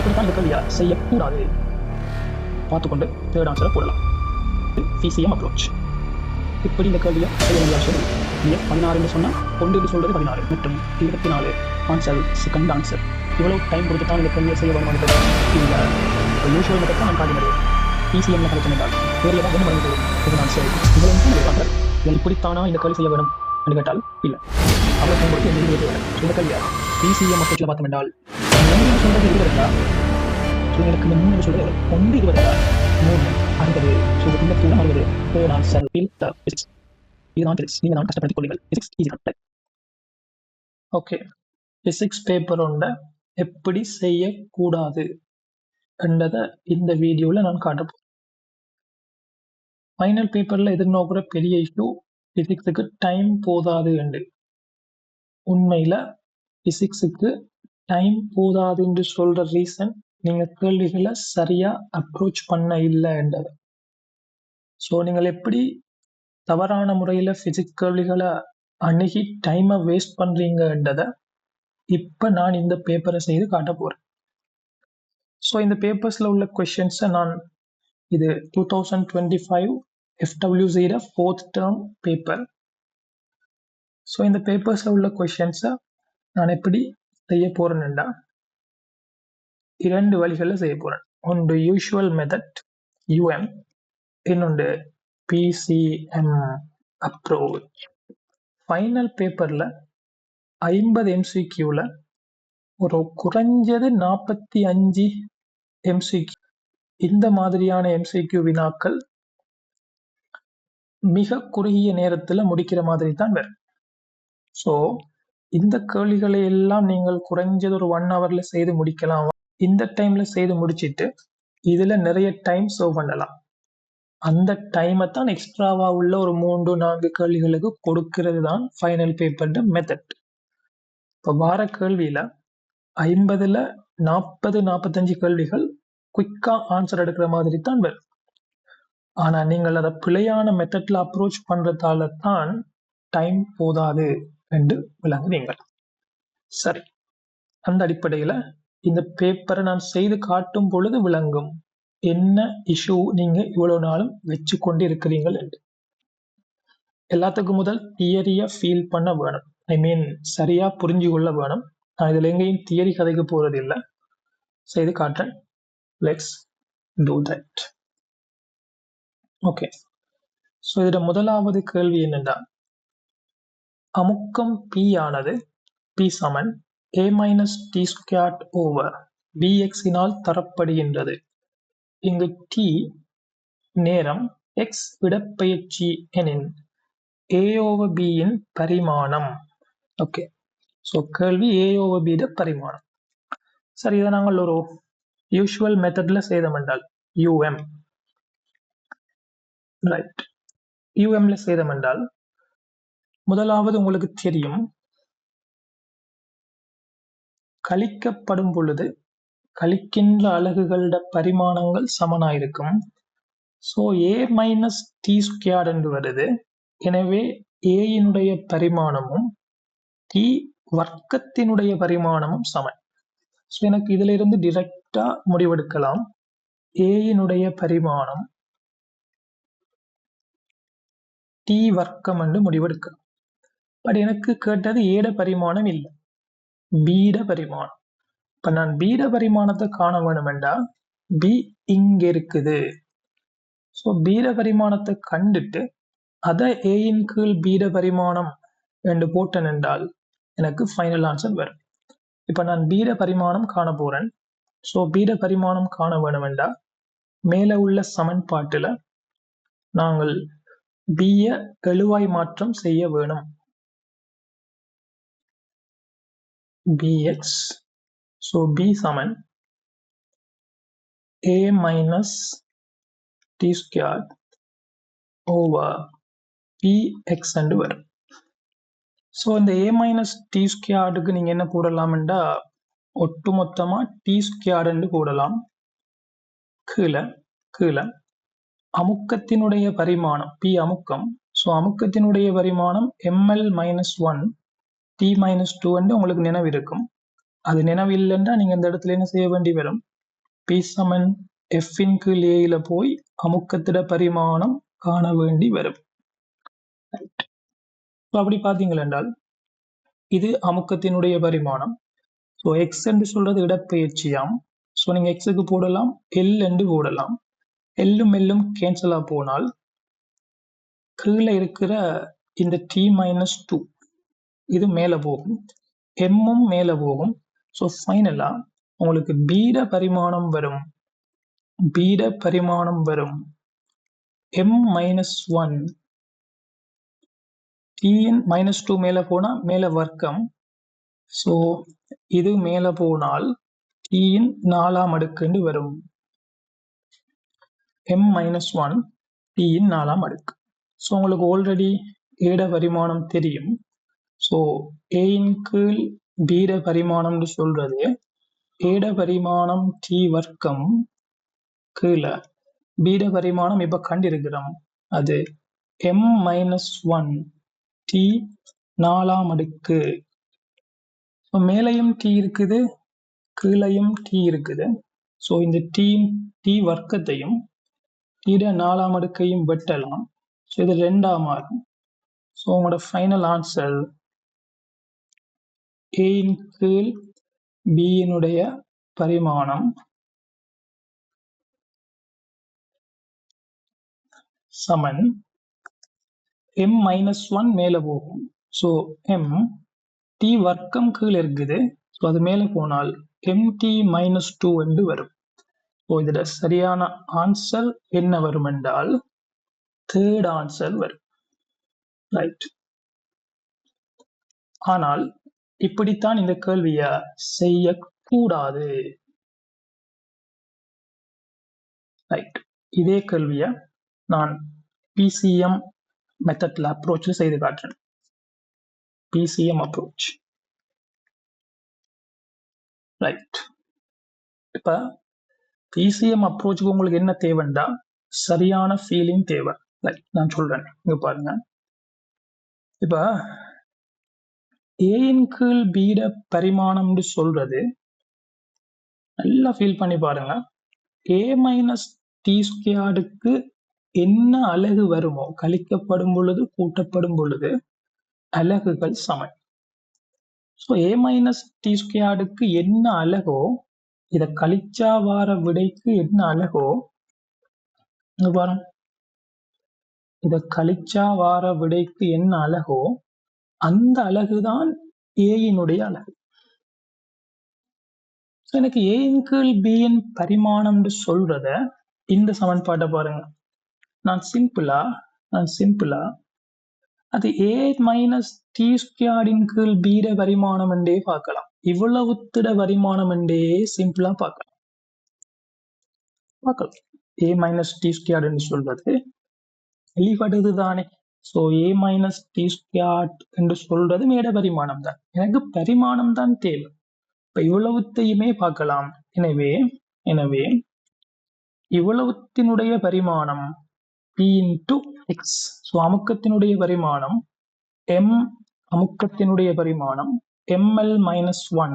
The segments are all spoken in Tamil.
இப்படித்தான் இந்த கேள்வியை செய்யக்கூடாது பார்த்துக்கொண்டு தேர்ட் ஆன்சரை போடலாம். PCM approach. இப்படி இந்த கேள்வியை செய்ய வேண்டிய அவசியம் இல்லை. நீங்கள் 16 என்று சொன்னால் 1 என்று சொல்வது 16 மற்றும் 24 ஆன்சர் செகண்ட் ஆன்சர். இவ்வளவு டைம் கொடுத்து தான் இந்த கேள்வியை செய்ய வேணும் என்று இல்லை. யூஷுவல் மெத்தட் தான் நான் காட்டினது. பிசிஎம்ல கரெக்ட் என்றால் வேறு ஏதாவது ஒன்று மறந்து இது நான் சரி இவ்வளவு இப்படித்தானா இந்த கேள்வி செய்ய வேணும் என்று கேட்டால் இல்லை. அவ்வளோ டைம் கொடுத்து எந்த இது வேணும். இந்த கேள்வியை பிசிஎம் அப்ரோச்சில் பார்த்தோம் என்றால் சொல்றது 20 எனக்கு இந்த 3 சொல்றது 1 20 3 60 இந்த கூட 60 தேர்ட் ஆன்சர் பிசிக்ஸ். இதுதான் பிசிக்ஸ். நீங்கள் தான் கஷ்டப்படுத்திக் கொள்ளுங்கள். பிசிக்ஸ் ஈஸி தான். ஓகே, பிசிக்ஸ் பேப்பர் ஒன்றை எப்படி செய்யக்கூடாது என்றதை இந்த வீடியோவில் நான் காட்டப்போம். ஃபைனல் பேப்பரில் எதிர்நோக்கிற பெரிய இஷ்யூ பிசிக்ஸுக்கு டைம் போதாது என்று. உண்மையில் பிசிக்ஸுக்கு டைம் போதாது என்று சொல்கிற ரீசன் நீங்கள் கேள்விகளை சரியாக அப்ரோச் பண்ண இல்லை என்றது. ஸோ நீங்கள் எப்படி தவறான முறையில் பிசிக்ஸ் கேள்விகளை அணுகி டைமை வேஸ்ட் பண்ணுறீங்கன்றதை இப்போ நான் இந்த பேப்பரை செய்து காட்ட போகிறேன். ஸோ இந்த பேப்பர்ஸில் உள்ள கொஷின்ஸை நான் இது 2025 FWZ 4th term paper. So இந்த பேப்பர்ஸில் உள்ள கொஷின்ஸை நான் எப்படி செய்ய போகிறேன்டா 2 வழிகளில் செய்ய போகிறேன். ஒன்று யூஷுவல் மெத்தட் UM, இன்னொன்று PCM அப்ரோச். ஃபைனல் பேப்பரில் 50 MCQல ஒரு குறைஞ்சது 45 MCQ இந்த மாதிரியான MCQ வினாக்கள் மிக குறுகிய நேரத்தில் முடிக்கிற மாதிரி தான் வரும். ஸோ இந்த கேள்விகளை எல்லாம் நீங்கள் குறைஞ்சது ஒரு 1 hourல செய்து முடிக்கலாம். இந்த டைம்ல செய்து முடிச்சிட்டு இதுல நிறைய டைம் சேவ் பண்ணலாம். அந்த டைமை தான் எக்ஸ்ட்ராவா உள்ள ஒரு 3-4 கேள்விகளுக்கு கொடுக்கிறது தான் ஃபைனல் பேப்பர் மெத்தட். இப்போ வார கேள்வியில 50ல் 40-45 கேள்விகள் குயிக்கா ஆன்சர் எடுக்கிற மாதிரி தான் வரும். ஆனா நீங்கள் அதை பிழையான மெத்தட்ல அப்ரோச் பண்றதால தான் டைம் போதாது என்று விளங்குவீங்க. சரி, அந்த அடிப்படையில இந்த பேப்பரை நான் செய்து காட்டும் பொழுது விளங்கும் என்ன இஷ்யூ நீங்க இவ்வளவு நாளும் வச்சு கொண்டு இருக்கிறீங்கள் என்று. எல்லாத்துக்கும் முதல் தியரியை ஃபீல் பண்ண வேணும். ஐ மீன் சரியா புரிஞ்சு கொள்ள வேணும். நான் இதுல எங்கேயும் தியரி கதைக்கு போறது இல்லை, செய்து காட்டுறேன். Let's do that. Okay, so இதோட முதலாவது கேள்வி என்னன்னா, அமுக்கம் P ஆனது P Saman A - T² Bx தரப்படுகின்றது. இங்கு T நேரம் X இடப்பெயர்ச்சி எனின் A/B இன் பரிமாணம். ஓகே, ஸோ கேள்வி A/B பரிமாணம். சரி, இதை நாங்கள் ஒரு யூஷுவல் மெத்தட்ல செய்தோம் என்றால் UM ரைட். UMல செய்தோம் என்றால் முதலாவது உங்களுக்கு தெரியும், கழிக்கப்படும் பொழுது கழிக்கின்ற அலகுகளோட பரிமாணங்கள் சமனாயிருக்கும். ஸோ A - T² என்று வருது. எனவே ஏயினுடைய பரிமாணமும் T வர்க்கத்தினுடைய பரிமாணமும் சமன். ஸோ எனக்கு இதுல இருந்து டிரெக்டா முடிவெடுக்கலாம், ஏயினுடைய பரிமாணம் T வர்க்கம் என்று முடிவெடுக்கலாம். பட் எனக்கு கேட்டது ஏட பரிமாணம் இல்லை, பீட பரிமாணம். இப்ப நான் பீட பரிமாணத்தை காண வேணுமெண்டா பி இங்க இருக்குது. ஸோ பீட பரிமாணத்தை கண்டுட்டு அதை ஏயின் கீழ் பீட பரிமாணம் என்று போட்டேன் என்றால் எனக்கு ஃபைனல் ஆன்சர் வரும். இப்ப நான் பீட பரிமாணம் காண போறேன். ஸோ பீட பரிமாணம் காண வேணுமெண்டா மேல உள்ள சமன்பாட்டுல நாங்கள் பிய எழுவாய் மாற்றம் செய்ய வேணும். Bx, so B Saman A - T² over Px என்று வரும். ஸோ இந்த A - T²க்கு நீங்க என்ன போடலாம்டா ஒட்டுமொத்தமா T² என்று போடலாம். கீழே கீழே அமுக்கத்தினுடைய பரிமாணம் P அமுக்கம். ஸோ அமுக்கத்தினுடைய பரிமாணம் ml - 1 T - 2 என்று உங்களுக்கு நினைவு இருக்கும். அது நினைவு இல்லைன்னா நீங்க இந்த இடத்துல என்ன செய்ய வேண்டி வரும், P சமன் F-இன் கீழ் A-ல போய் அமுக்கத்திட பரிமாணம் காண வேண்டி வரும். அப்படி பார்த்தீங்கள் என்றால் இது அமுக்கத்தினுடைய பரிமாணம். ஸோ எக்ஸ் என்று சொல்றது இடப்பெயர்ச்சியாம். ஸோ நீங்க எக்ஸுக்கு போடலாம், எல் என்று போடலாம். எல்லும் எல்லும் கேன்சலா போனால் கீழே இருக்கிற இந்த T-2 இது மேல போகும், எம்மும் மேல போகும். ஸோ ஃபைனலா உங்களுக்கு பீட பரிமாணம் வரும். பீட பரிமாணம் வரும் M-1 T-ன் -2 மேல போனா மேல வர்க்கம். ஸோ இது மேல போனால் T-ன் 4ஆம் அடுக்கு வரும். M-1 T-ன் 4ஆம் அடுக்கு. ஸோ உங்களுக்கு ஆல்ரெடி ஏட பரிமாணம் தெரியும். ஸோ ஏயின் கீழ் பீட பரிமாணம்னு சொல்றது ஏட பரிமாணம் T வர்க்கம் கீழே பீட பரிமாணம் இப்ப கண்டிருக்கிறோம், அது M-1 T 4ஆம் அடுக்கு. மேலையும் T இருக்குது, கீழையும் T இருக்குது. ஸோ இந்த T வர்க்கத்தையும் T 4ஆம் அடுக்கையும் வெட்டலாம். ஸோ இது 2ஆ மாறும். ஸோ உங்களோட ஃபைனல் ஆன்சர் ஏயின் கீழ் பியினுடைய பரிமாணம் சமன் M-1 மேல போகும். ஸோ M T வர்க்கம் கீழ் இருக்குது. ஸோ அது மேல போனால் MT-2 என்று வரும். ஸோ இதுல சரியான ஆன்சர் என்ன வரும் என்றால் தேர்ட் ஆன்சர் வரும். ரைட். ஆனால் இப்படித்தான் இந்த கேள்வியை செய்யக்கூடாது. ரைட். இதே கேள்வியை நான் PCM மெத்தட்ல அப்ரோச்ல செய்து காட்டுறேன். PCM approach. ரைட். இப்ப PCM அப்ரோச்சுக்கு உங்களுக்கு என்ன தேவைண்டா சரியான ஃபீலிங் தேவை. ரைட், நான் சொல்றேன், இங்க பாருங்க. இப்ப ஏயின் கீழ் பீட பரிமாணம்னு சொல்றது நல்லா ஃபீல் பண்ணி பாருங்க. A-T² என்ன அலகு வருமோ கழிக்கப்படும் பொழுது கூட்டப்படும் பொழுது அலகுகள் சமன். ஸோ A-T² என்ன அலகோ இதை கழிச்சா வார விடைக்கு என்ன அலகோ பாருங்க, இதை கழிச்சா வார விடைக்கு என்ன அலகோ அந்த அலகுதான் ஏயினுடைய அலகு. எனக்கு ஏயின் கீழ் பியின் பரிமாணம்னு சொல்றத இந்த சமன்பாட்டை பாருங்க. நான் சிம்பிளா அது A-T² கீழ் பீட பரிமாணம் என்றே பார்க்கலாம். இவ்வளவு திட பரிமாணம் என்றே சிம்பிளா பார்க்கலாம். A-T² சொல்றது வெளிப்படுது தானே. ஸோ A-T² என்று சொல்றது மேட பரிமாணம் தான். எனக்கு பரிமாணம் தான் தேவை. இப்ப இவ்வளவுத்தையுமே பார்க்கலாம். எனவே இவ்வளவுத்தினுடைய பரிமாணம் P×X. ஸோ அமுக்கத்தினுடைய பரிமாணம் M, அமுக்கத்தினுடைய பரிமாணம் ML-1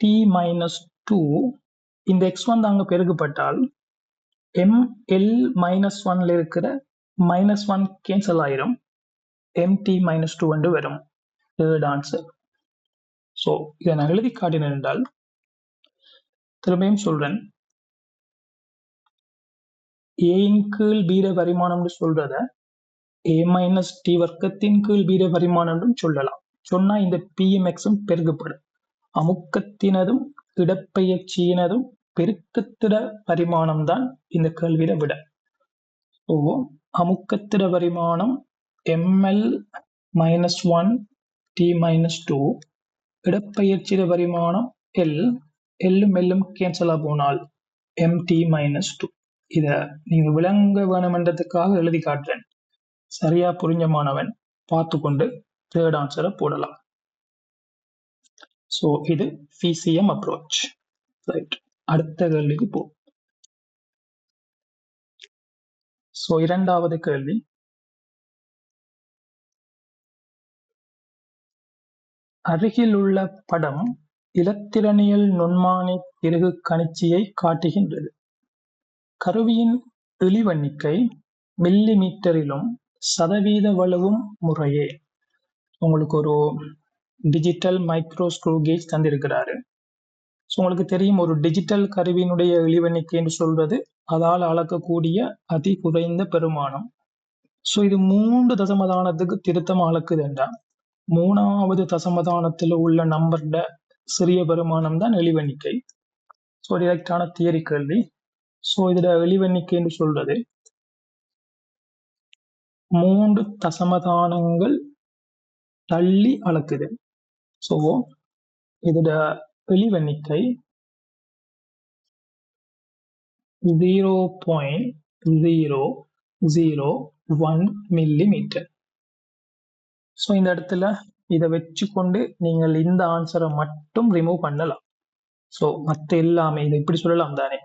T-2. இந்த X1 அங்க பெருக்கப்பட்டால் ML-1ல இருக்கிற -1 கேன்சல் ஆயிரும், MT-2 என்று வரும். Third answer. ஸோ இதை நான் எழுதி காட்டினேன் என்றால் திரும்பியும் சொல்றேன். ஏயின் கீழ் பீட பரிமாணம்னு சொல்றத A-T வர்க்கத்தின் கீழ் பீட பரிமாணம் சொல்லலாம். சொன்னா இந்த PMX-உம் பெருக்கப்படும். அமுக்கத்தினதும் இடப்பெயர்ச்சியினதும் பெருக்கத்திட பரிமாணம் தான் இந்த கேள்வியில விட. ஸோ அமுக்கத்திட பரிமாணம் ML-1 T-2, இடப்பெயர்ச்சிட பரிமாணம் எல்லும் எல்லும் கேன்சலா போனால் MT-2. இத நீங்க விளங்க வேணுமென்றதுக்காக எழுதி காட்டுறேன். சரியா புரிஞ்ச மாணவன் பார்த்து கொண்டு தேர்ட் ஆன்சரை போடலாம். ஸோ இது PCM அப்ரோச். ரைட், அடுத்த கேள்விக்கு போ. ஸோ இரண்டாவது கேள்வி, அருகில் உள்ள படம் இலத்திரனியல் நுண்மானி திருகு கணிச்சியை காட்டுகின்றது. கருவியின் இழிவெண்ணிக்கை மில்லி மீட்டரிலும் சதவீத வலுவும் முறையே. உங்களுக்கு ஒரு டிஜிட்டல் மைக்ரோ ஸ்க்ரூ கேஜ் தந்திருக்கிறாரு. உங்களுக்கு தெரியும், ஒரு டிஜிட்டல் கருவியினுடைய இழிவெண்ணிக்கை என்று சொல்றது அதால் அளக்கக்கூடிய அதி குறைந்த பெருமானம். இது 3 தசமதானத்துக்கு திருத்தம் அளக்குதுண்டா 3வது தசமதானத்தில் உள்ள நம்பர்ட சிறிய பெருமானம் தான் எளிவெண்ணிக்கை. டிரெக்டான தியரி கேள்வி. இதோட எளிவெண்ணிக்கை என்று சொல்றது 3 தசமதானங்கள் தள்ளி அளக்குது. இதோட எளிவெண்ணிக்கை 0.001 மில்லிமீட்டர். இந்த இடத்துல இதை வச்சுக்கொண்டு நீங்கள் இந்த ஆன்சரை மட்டும் ரிமூவ் பண்ணலாம். மற்ற எல்லாமே இதை இப்படி சொல்லலாம் தானே,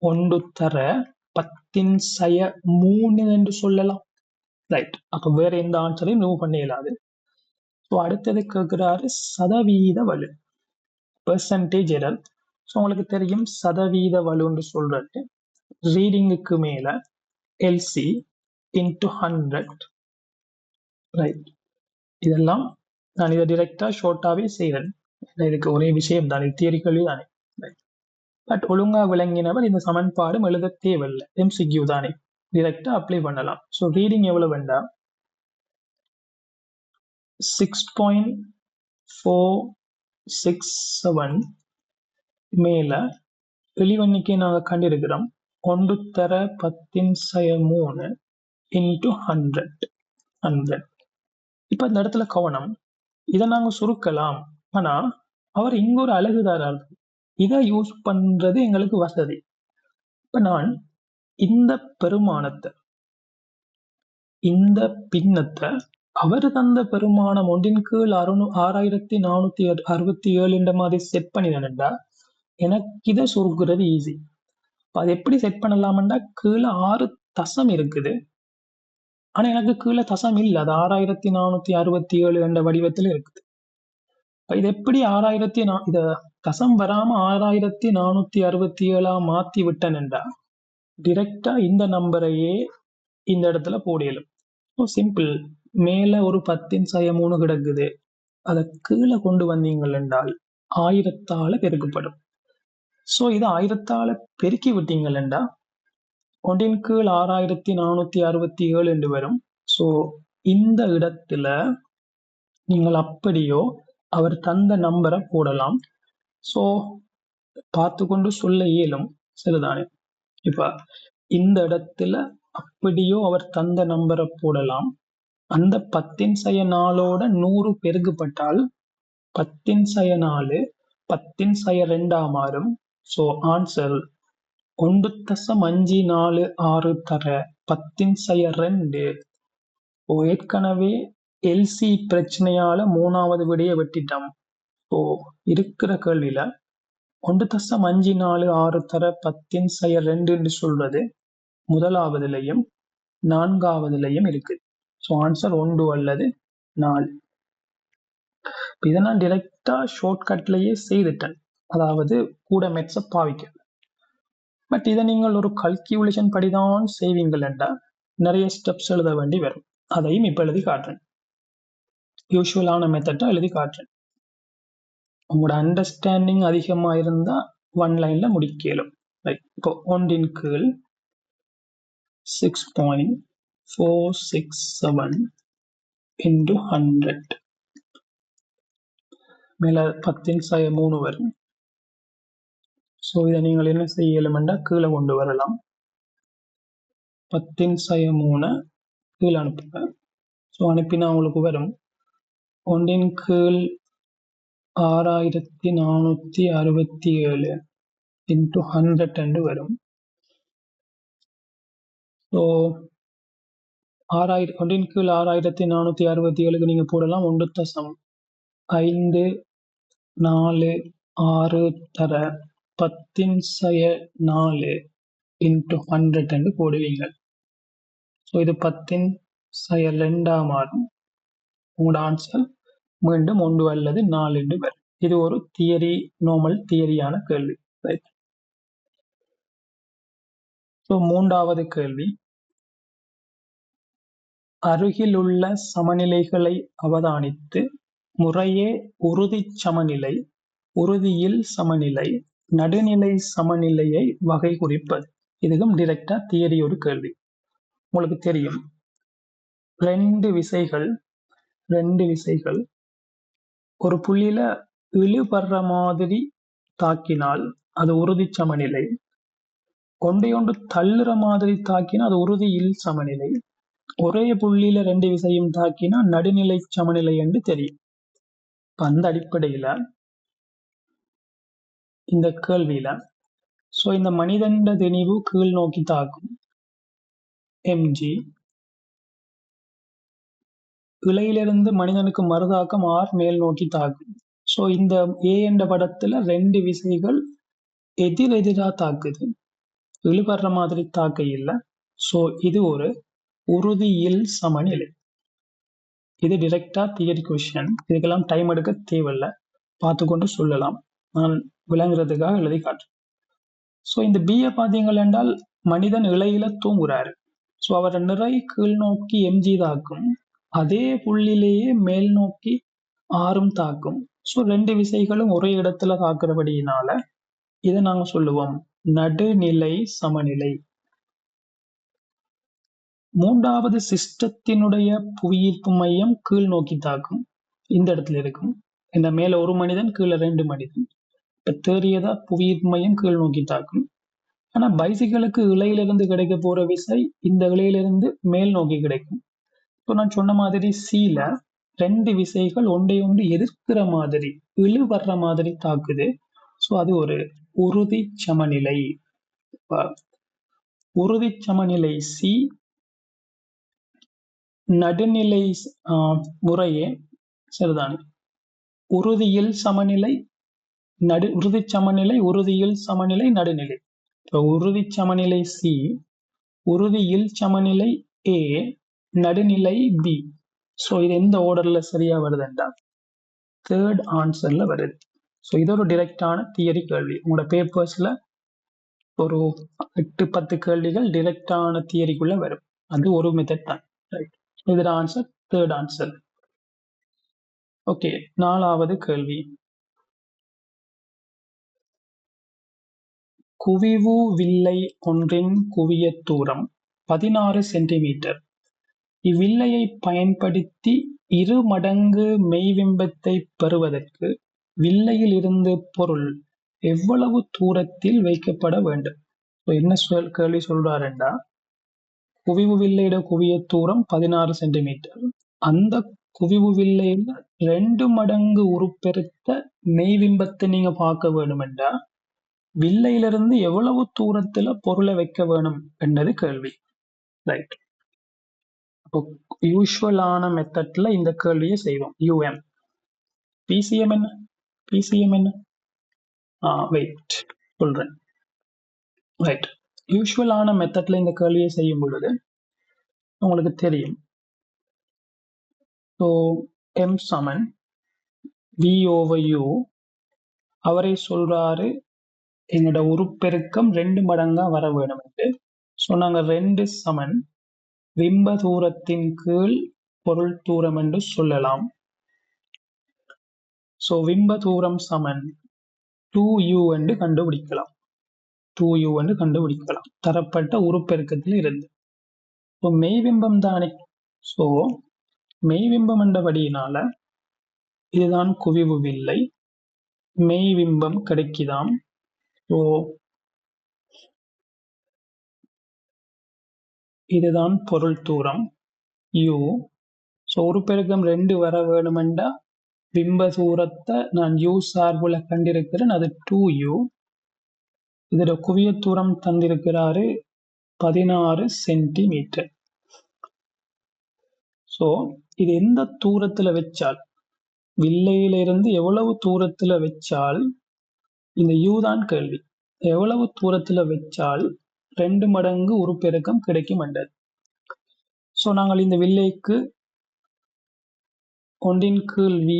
1^10⁻³ என்று சொல்லலாம். ரைட். அப்ப வேற எந்த ஆன்சரையும் ரிமூவ் பண்ண இயலாது. அடுத்தது கேட்கிறாரு சதவீத வலு, பெர்சன்டேஜ் எரர். உங்களுக்கு தெரியும் சதவீத வலுன்னு சொல்றது ரீடிங்குக்கு மேல எல்சி இன்டு 100. ரைட். இதெல்லாம் நான் இதை டிரெக்டா ஷார்ட்டாவே செய்கிறேன். இதுக்கு ஒரே விஷயம் தானே, தியரி கேள்வி தானே. பட் ஒழுங்கா விளங்கினவர் இந்த சமன்பாடும் எழுத தேவையில்லை, எம்சிக்யூ தானே, டிரெக்டா அப்ளை பண்ணலாம். ரீடிங் எவ்வளவு வேண்டாம், 6.467 மேல எளிவெண்ணிக்கை நாங்கள் கண்டிருக்கிறோம் 1^10⁻³ இன்டு 100. இப்ப இந்த இடத்துல கவனம், இதை நாங்க சுருக்கலாம். ஆனா அவர் இங்க ஒரு அழகுதாரர், இதை யூஸ் பண்றது எங்களுக்கு வசதி. இப்ப நான் இந்த பெருமானத்தை, இந்த பின்னத்தை அவர் தந்த பெருமானம் 1/6467 மாதிரி செட் பண்ணினா எனக்கு இதை சுருக்குறது ஈஸி. அது எப்படி செட் பண்ணலாம்னா, கீழே 6 தசம் இருக்குது, ஆனா எனக்கு கீழே தசம் இல்லை, அது 6467 என்ற வடிவத்தில் இருக்குது. இது எப்படி இத தசம் வராம 6467 மாத்தி விட்டேன்டா டிரெக்டா இந்த நம்பரையே இந்த இடத்துல போடலும். சிம்பிள். மேல ஒரு 10⁻³ கிடக்குது, அதை கீழே கொண்டு வந்தீங்கள் என்றால் 1000ஆல பெருக்கப்படும். இது 1000ஆல பெருக்கி விட்டீங்களா 1/6467 என்று வரும். இந்த இடத்துல நீங்கள் அப்படியோ அவர் தந்த நம்பரை போடலாம். பார்த்து கொண்டு சொல்ல இயலும், சரிதானே. இப்ப இந்த இடத்துல அப்படியோ அவர் தந்த நம்பரை போடலாம். அந்த 10⁻4 100 பெருக்கப்பட்டால் 10⁻4 10⁻2 மாறும். ஆன்சர் 1.546 தர 10⁻2. ஏற்கனவே எல்சி பிரச்சனையால 3வது விடையை வெட்டிட்டோம். இருக்கிற கேள்வியில 1.546 தர 10⁻2 என்று சொல்றது முதலாவதுலையும் 4வதுலையும் இருக்கு. ஆன்சர் 1 அல்லது 4. இதை நான் டிரெக்டா ஷார்ட்கட்லயே செய்துட்டேன், அதாவது கூட மெட்ஸை பாவிக்க. பட் இதை நீங்கள் ஒரு கல்குலேஷன் படிதான் செய்வீங்கள் என்றால் நிறைய ஸ்டெப்ஸ் எழுத வேண்டி வரும். அதையும் இப்ப எழுதி காட்டுறேன், யூஸ்வலான மெத்தட்டா எழுதி காட்டுறேன். உங்களோட அண்டர்ஸ்டாண்டிங் அதிகமா இருந்தா 1 லைன்ல முடிக்கலும். இப்போ 1/6.467 into 100 மேல 10⁻³ வரும். இதை நீங்கள் என்ன செய்யலும்னா கீழே கொண்டு வரலாம். 10⁻³ கீழே அனுப்புங்க. அனுப்பினா உங்களுக்கு வரும் 1/6467 into 100 என்று வரும். 1/6467 நீங்க போடலாம் 1.546 தர 10⁻4 into 100 என்று போடுவீங்க. இது 10⁻2 மாறும். உங்களோட ஆன்சர் மீண்டும் 1 அல்லது 4 என்று வரும். இது ஒரு தியரி, நார்மல் தியரியான கேள்வி. ரைட். ஸோ மூன்றாவது கேள்வி, அருகிலுள்ள சமநிலைகளை அவதானித்து முறையே உறுதிச் சமநிலை, உறுதியில் சமநிலை, நடுநிலை சமநிலையை வகை குறிப்பது. இதுவும் டிரெக்டா தியரி ஒரு கேள்வி. உங்களுக்கு தெரியும், ரெண்டு விசைகள் ஒரு புள்ளியில இழுபடுற மாதிரி தாக்கினால் அது உறுதி சமநிலை, ஒன்றையொன்று தள்ளுற மாதிரி தாக்கினா அது உறுதியில் சமநிலை, ஒரே புள்ளியில ரெண்டு விசையும் தாக்கினா நடுநிலை சமநிலை என்று தெரியும். அந்த அடிப்படையில இந்த கேள்வியில இந்த மனிதன் திணிவு கீழ் நோக்கி தாக்கும் mg, இலையிலிருந்து மனிதனுக்கு மறுதாக்கம் r மேல் நோக்கி தாக்கும். இந்த A என்ற படத்துல ரெண்டு விசைகள் எதிரெதிரா தாக்குது, இழுபடுற மாதிரி தாக்க இல்லை. இது ஒரு உறுதியில் சமநிலை. இது டிரெக்டா தியரி கொஸ்டின். இதுக்கெல்லாம் டைம் எடுக்க தேவையில்லை, பார்த்துக்கொண்டு சொல்லலாம். நான் விளங்குறதுக்காக எழுதி காட்டுறேன். இந்த பிஏ பார்த்தீங்கள் என்றால் மனிதன் இலையில தூங்குறாரு. அவரை நிறை கீழ் நோக்கி எம்ஜி தாக்கும், அதே புள்ளிலேயே மேல் நோக்கி ஆறும் தாக்கும். ரெண்டு விசைகளும் ஒரே இடத்துல தாக்குறபடியினால இதை நாங்க சொல்லுவோம் நடுநிலை சமநிலை. மூன்றாவது சிஸ்டத்தினுடைய புவியீர்ப்பு மையம் கீழ் நோக்கி தாக்கும், இந்த இடத்துல இருக்கும். இந்த மேல ஒரு மனிதன், கீழே ரெண்டு மனிதன். இப்ப தேறியதா புவியீர்ப்பு மையம் கீழ் நோக்கி தாக்கும். ஆனா பைசிகளுக்கு இலையிலிருந்து கிடைக்க போற விசை இந்த இலையிலிருந்து மேல் நோக்கி கிடைக்கும். நான் சொன்ன மாதிரி சீல ரெண்டு விசைகள் ஒன்றை ஒன்று எதிர்க்கிற மாதிரி, இழுபடுற மாதிரி தாக்குது. அது ஒரு உறுதி சமநிலை. உறுதி சமநிலை சி, நடுநிலை முறையே சரிதானே, உறுதியில் சமநிலை, உறுதி சமநிலை, உறுதியில் சமநிலை, நடுநிலை. உறுதி சமநிலை சி, உறுதியில் சமநிலை ஏ, நடுநிலை பி. இது எந்த ஆர்டர்ல சரியா வருதுன்றா தேர்ட் ஆன்சர்ல வருது. இது ஒரு டிரெக்டான தியரி கேள்வி. உங்களோட பேப்பர்ஸ்ல ஒரு 8-10 கேள்விகள் டிரெக்டான தியரிக்குள்ள வரும். அது ஒரு மெத்தட் தான். ரைட். இதோட ஆன்சர் தேர்ட் ஆன்சர். ஓகே, நாலாவது கேள்வி, குவிவு வில்லை ஒன்றின் குவியத் தூரம் 16 சென்டிமீட்டர். இவ்வில்லையை பயன்படுத்தி 2 மடங்கு மெய்பிம்பத்தை பெறுவதற்கு வில்லையில் இருந்து பொருள் எவ்வளவு தூரத்தில் வைக்கப்பட வேண்டும்? என்ன கேள்வி சொல்றாருண்டா, குவிவு வில்லையிட குவிய தூரம் 16 சென்டிமீட்டர். அந்த குவிவு வில்லையில 2 மடங்கு உருப்பெருத்த மெய்பிம்பத்தை நீங்க பார்க்க வேணுமென்றா வில்லையிலிருந்து எவ்வளவு தூரத்துல பொருளை வைக்க வேணும் என்றது கேள்வி. ரைட். யூஸ்வலான மெத்தட்ல இந்த கேள்வியை செய்வோம். யூஎம் பிசிஎம் என்ன? பிசிஎம் என்ன? வெயிட் சொல்றேன். ரைட். யூஸ்வலான மெத்தட்ல இந்த கேள்வியை செய்யும் பொழுது உங்களுக்கு தெரியும், m சமன் v/u. அவரை சொல்றாரு என்னோட உருப்பெருக்கம் 2 மடங்கா வர வேணும் என்று. நாங்க 2 சமன் பிம்ப தூரத்தின் கீழ் பொருள் தூரம் என்று சொல்லலாம். பிம்ப தூரம் சமன் 2u என்று கண்டுபிடிக்கலாம். 2u என்று கண்டுபிடிக்கலாம் தரப்பட்ட உருப்பெருக்கத்தில் இருந்து. மெய்பிம்பம் தானே. மெய்பிம்பம் என்றபடியினால இதுதான் குவிவு வில்லை, மெய்பிம்பம் கிடைக்குதாம். இதுதான் பொருள் தூரம் u. உருப்பெருக்கம் 2 வர வேணுமெண்டா பிம்ப தூரத்தை நான் u சார்புல கண்டிருக்கிறேன், அது 2u. இதோட குவிய தூரம் தந்திருக்கிறாரு 16 சென்டிமீட்டர். இது எந்த தூரத்துல வச்சால், வில்லையிலிருந்து எவ்வளவு தூரத்துல வச்சால், இந்த u தான் கேள்வி, எவ்வளவு தூரத்துல வச்சால் 2 மடங்கு உருப்பெருக்கம் கிடைக்கும் என்றது. நாங்கள் இந்த வில்லைக்கு 1/v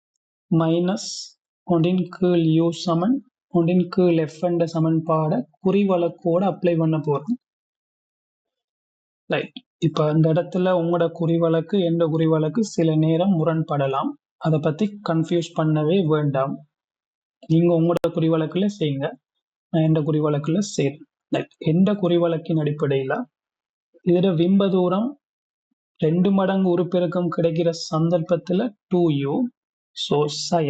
- ஒன்றின் கீழ் u சமன் ஒன்றின் கீழ் f என்ற சமன்பாடை குறிவழக்கோட அப்ளை பண்ண போறோம். ரைட். இப்ப அந்த இடத்துல உங்களோட குறிவழக்கு எந்த குறிவழக்கு சில நேரம் முரண்படலாம். அதை பத்தி கன்ஃபியூஸ் பண்ணவே வேண்டாம். நீங்க உங்களோட குறிவழக்குல செய்யுங்க, நான் எந்த குறிவழக்குல செய்றேன். ரைட். எந்த குறிவழக்கின் அடிப்படையில இதோட விம்ப தூரம் 2 மடங்கு உருப்பெருக்கம் கிடைக்கிற சந்தர்ப்பத்துல 2u. ஸோ சய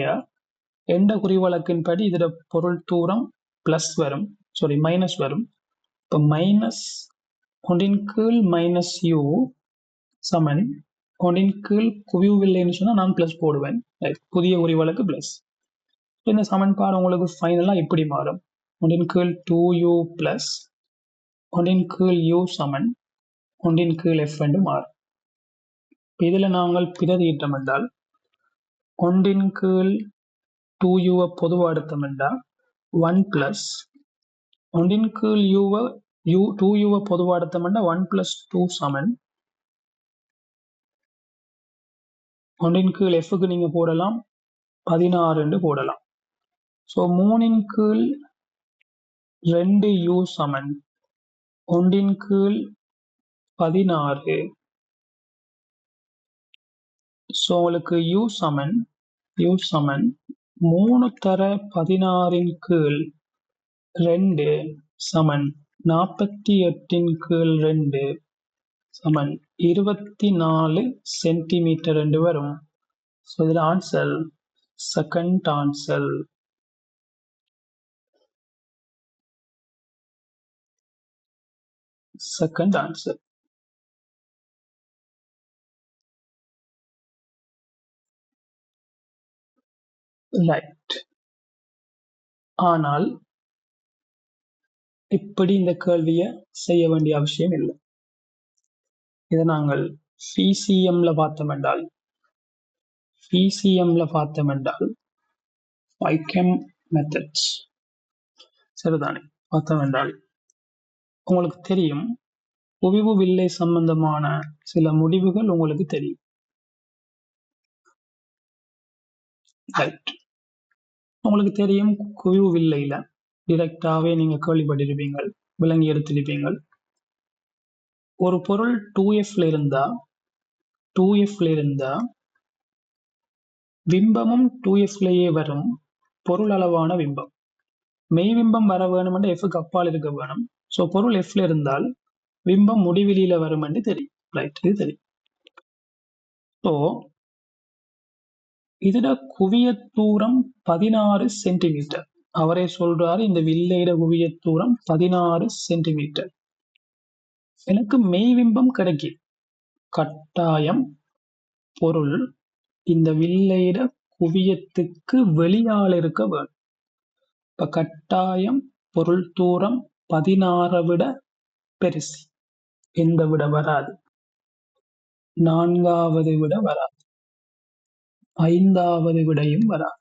எந்த குறிவழக்கின்படி இதோட பொருள் தூரம் பிளஸ் வரும், சாரி மைனஸ் வரும். இப்போ மைனஸ் ஒன்றின் கீழ் மைனஸ் u சமன் ஒன்றின் கீழ் குவியவில்லைன்னு சொன்னா நான் பிளஸ் போடுவேன். புதிய குறிவழக்கு பிளஸ். இந்த சமன்பாடு உங்களுக்கு ஃபைனலா இப்படி மாறும். ஒன்றின் கீழ் 2u பிளஸ் ஒன்றின் கீழ் u சமன் ஒன்றின் கீழ் f என்று மாறும். இதுல நாங்கள் பிரதியிட்டம் என்றால் ஒன்றின் கீழ் 2u பொதுவா எடுத்தோம் என்றால் 1 பிளஸ் ஒன்றின் கீழ் 2u பொதுவா எடுத்தோம் என்றால் 1 பிளஸ் 2 சமன் ஒன்றின் கீழ் f க்கு நீங்க போடலாம் 16 என்று போடலாம். ஸோ 3ன் கீழ் 2u சமன் ஒன்றின் கீழ் 16. ஸோ உங்களுக்கு u சமன் 3 தர 16ன் கீழ் 2 சமன் 48ன் கீழ் 2 சமன் 24 சென்டிமீட்டர் என்று வரும். ஸோ இதில் ஆன்சர் செகண்ட் ஆன்சர். ரைட். ஆனால் இப்படி இந்த கேள்வியை செய்ய வேண்டிய அவசியம் இல்லை. இதை நாங்கள் பிசிஎம்ல பார்த்தோம் என்றால் பைகெம் மெத்தட்ஸ் சரிதானே பார்த்தோம் என்றால் உங்களுக்கு தெரியும், குவிவு வில்லை சம்பந்தமான சில முடிவுகள் உங்களுக்கு தெரியும். ரைட். உங்களுக்கு தெரியும், குவிவு வில்லையில டிரெக்டாவே நீங்க கேள்விப்பட்டிருப்பீங்கள், விளங்கி எடுத்திருப்பீங்கள். ஒரு பொருள் 2Fல இருந்தா பிம்பமும் 2Fலயே வரும். பொருள் அளவான பிம்பம் மெய் பிம்பம் வர வேணும் என்று Fக்கு அப்பால் இருக்க வேணும். ஸோ பொருள் Fல இருந்தால் பிம்பம் முடிவிலியில வரும் என்று தெரியும். ரைட், இது தெரியும். ஸோ இதோட குவிய தூரம் 16 சென்டிமீட்டர். அவரே சொல்றாரு இந்த வில்லையிட குவிய தூரம் 16 சென்டிமீட்டர். எனக்கு மெய்பிம்பம் கிடைக்கும். கட்டாயம் பொருள் இந்த வில்லையிட குவியத்துக்கு வெளியால் இருக்க வேண்டும். இப்ப கட்டாயம் பொருள் தூரம் 16 விட பெருசு. எந்த விட வராது, 4வது விட வராது, 5வது விடையும் வராது.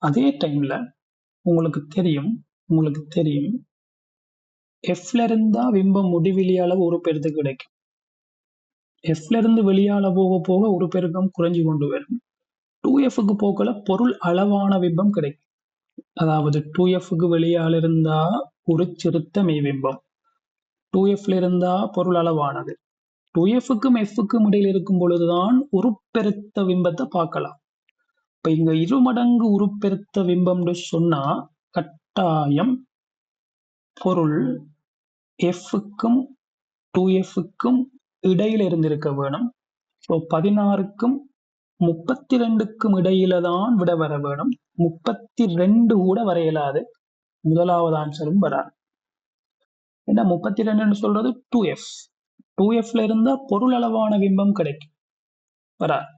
அதே டைம்ல உங்களுக்கு தெரியும் எஃப்ல இருந்தா பிம்பம் முடிவிலி அளவு ஒரு பெருத்து கிடைக்கும். எஃப்ல இருந்து வெளியால போக போக ஒரு பெருக்கம் குறைஞ்சு கொண்டு வரும். 2Fக்கு போக்கல பொருள் அளவான பிம்பம் கிடைக்கும். அதாவது 2Fக்கு வெளியால் இருந்தா ஒரு சிறுத்த மெய்பிம்பம், 2Fல இருந்தா பொருள் அளவானது. 2Fக்கும் Fக்கும் இடையில் இருக்கும் பொழுதுதான் உருப்பெருத்த பிம்பத்தை பார்க்கலாம். இப்ப இங்க 2 மடங்கு உருப்பெருத்த பிம்பம் சொன்னா கட்டாயம் பொருள் Fக்கும் 2Fக்கும் இடையில இருந்திருக்க வேணும். ஸோ 16க்கும் 32க்கும் இடையில தான் விட வர வேணும். 32 கூட வரையலாது. முதலாவது ஆன்சரும் வராது. ஏன்னா 32 சொல்றது 2Fல இருந்தா பொருள் அளவான பிம்பம் கிடைக்கும், வராது.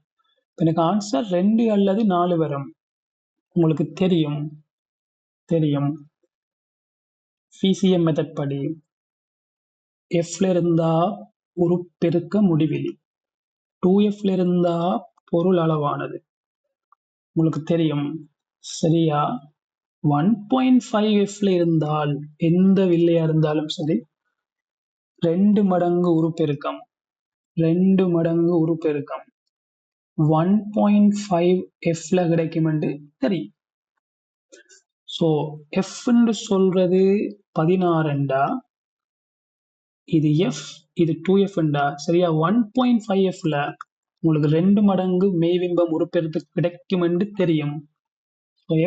எனக்கு ஆன்சர் 2 அல்லது 4 வரும். உங்களுக்கு தெரியும் பிசிஎம் மெத்தட் படி Fல இருந்தா உருப்பெருக்க முடிவிலி, 2Fல இருந்தா பொருள் அளவானது. உங்களுக்கு தெரியும் சரியா. 1.5Fல இருந்தால் எந்த வில்லையா இருந்தாலும் சரி 2 மடங்கு உருப்பெருக்கம் 1.5 Fல கிடைக்கும் என்று தெரியும். ஸோ Fன்னு சொல்றது 16 இது F இது 2F சரியா. 1.5 Fல உங்களுக்கு 2 மடங்கு மெய்பிம்பம் உருப்பெருத்து கிடைக்கும் என்று தெரியும்.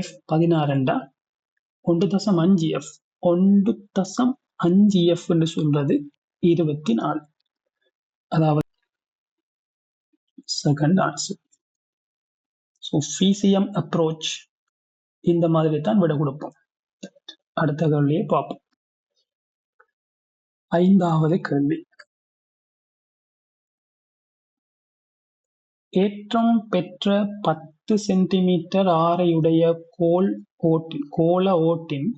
F 16 1.5 F 1.5 F என்று சொல்றது 24. அதாவது second answer. So FECM approach இந்த மாதிரி தான் விட கொடுப்போம். அடுத்த கேள்வியை பார்ப்போம். 5வது கேள்வி. ஏற்றம் பெற்ற 10 சென்டிமீட்டர் ஆரையுடைய கோள ஓட்டின்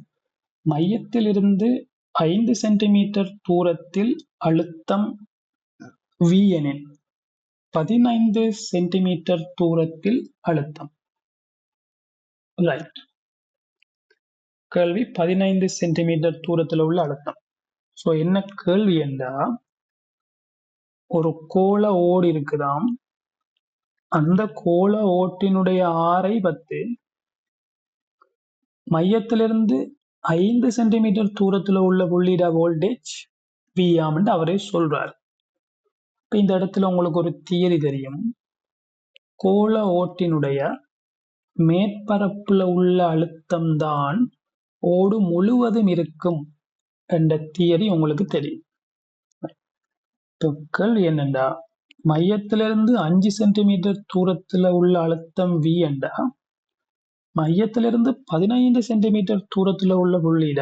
மையத்திலிருந்து 5 சென்டிமீட்டர் தூரத்தில் அழுத்தம் V எனில் 15 சென்டிமீட்டர் தூரத்தில் அழுத்தம். ரைட். கேள்வி 15 சென்டிமீட்டர் தூரத்தில் உள்ள அழுத்தம். ஸோ என்ன கேள்வி என்றா, ஒரு கோள ஓடு இருக்குதாம். அந்த கோள ஓட்டினுடைய ஆரை 10, மையத்திலிருந்து 5 சென்டிமீட்டர் தூரத்தில் உள்ள புள்ளியிட வோல்டேஜ் V ஆம் என்று அவரே சொல்றார். இப்ப இந்த இடத்துல உங்களுக்கு ஒரு தியரி தெரியும். கோள ஓட்டினுடைய மேற்பரப்புல உள்ள அழுத்தம் தான் ஓடு முழுவதும் இருக்கும் என்ற தியரி உங்களுக்கு தெரியும். கேள்வி என்னண்டா, மையத்திலிருந்து 5 சென்டிமீட்டர் தூரத்துல உள்ள அழுத்தம் V என்றா, மையத்திலிருந்து 15 சென்டிமீட்டர் தூரத்துல உள்ள புள்ளியிட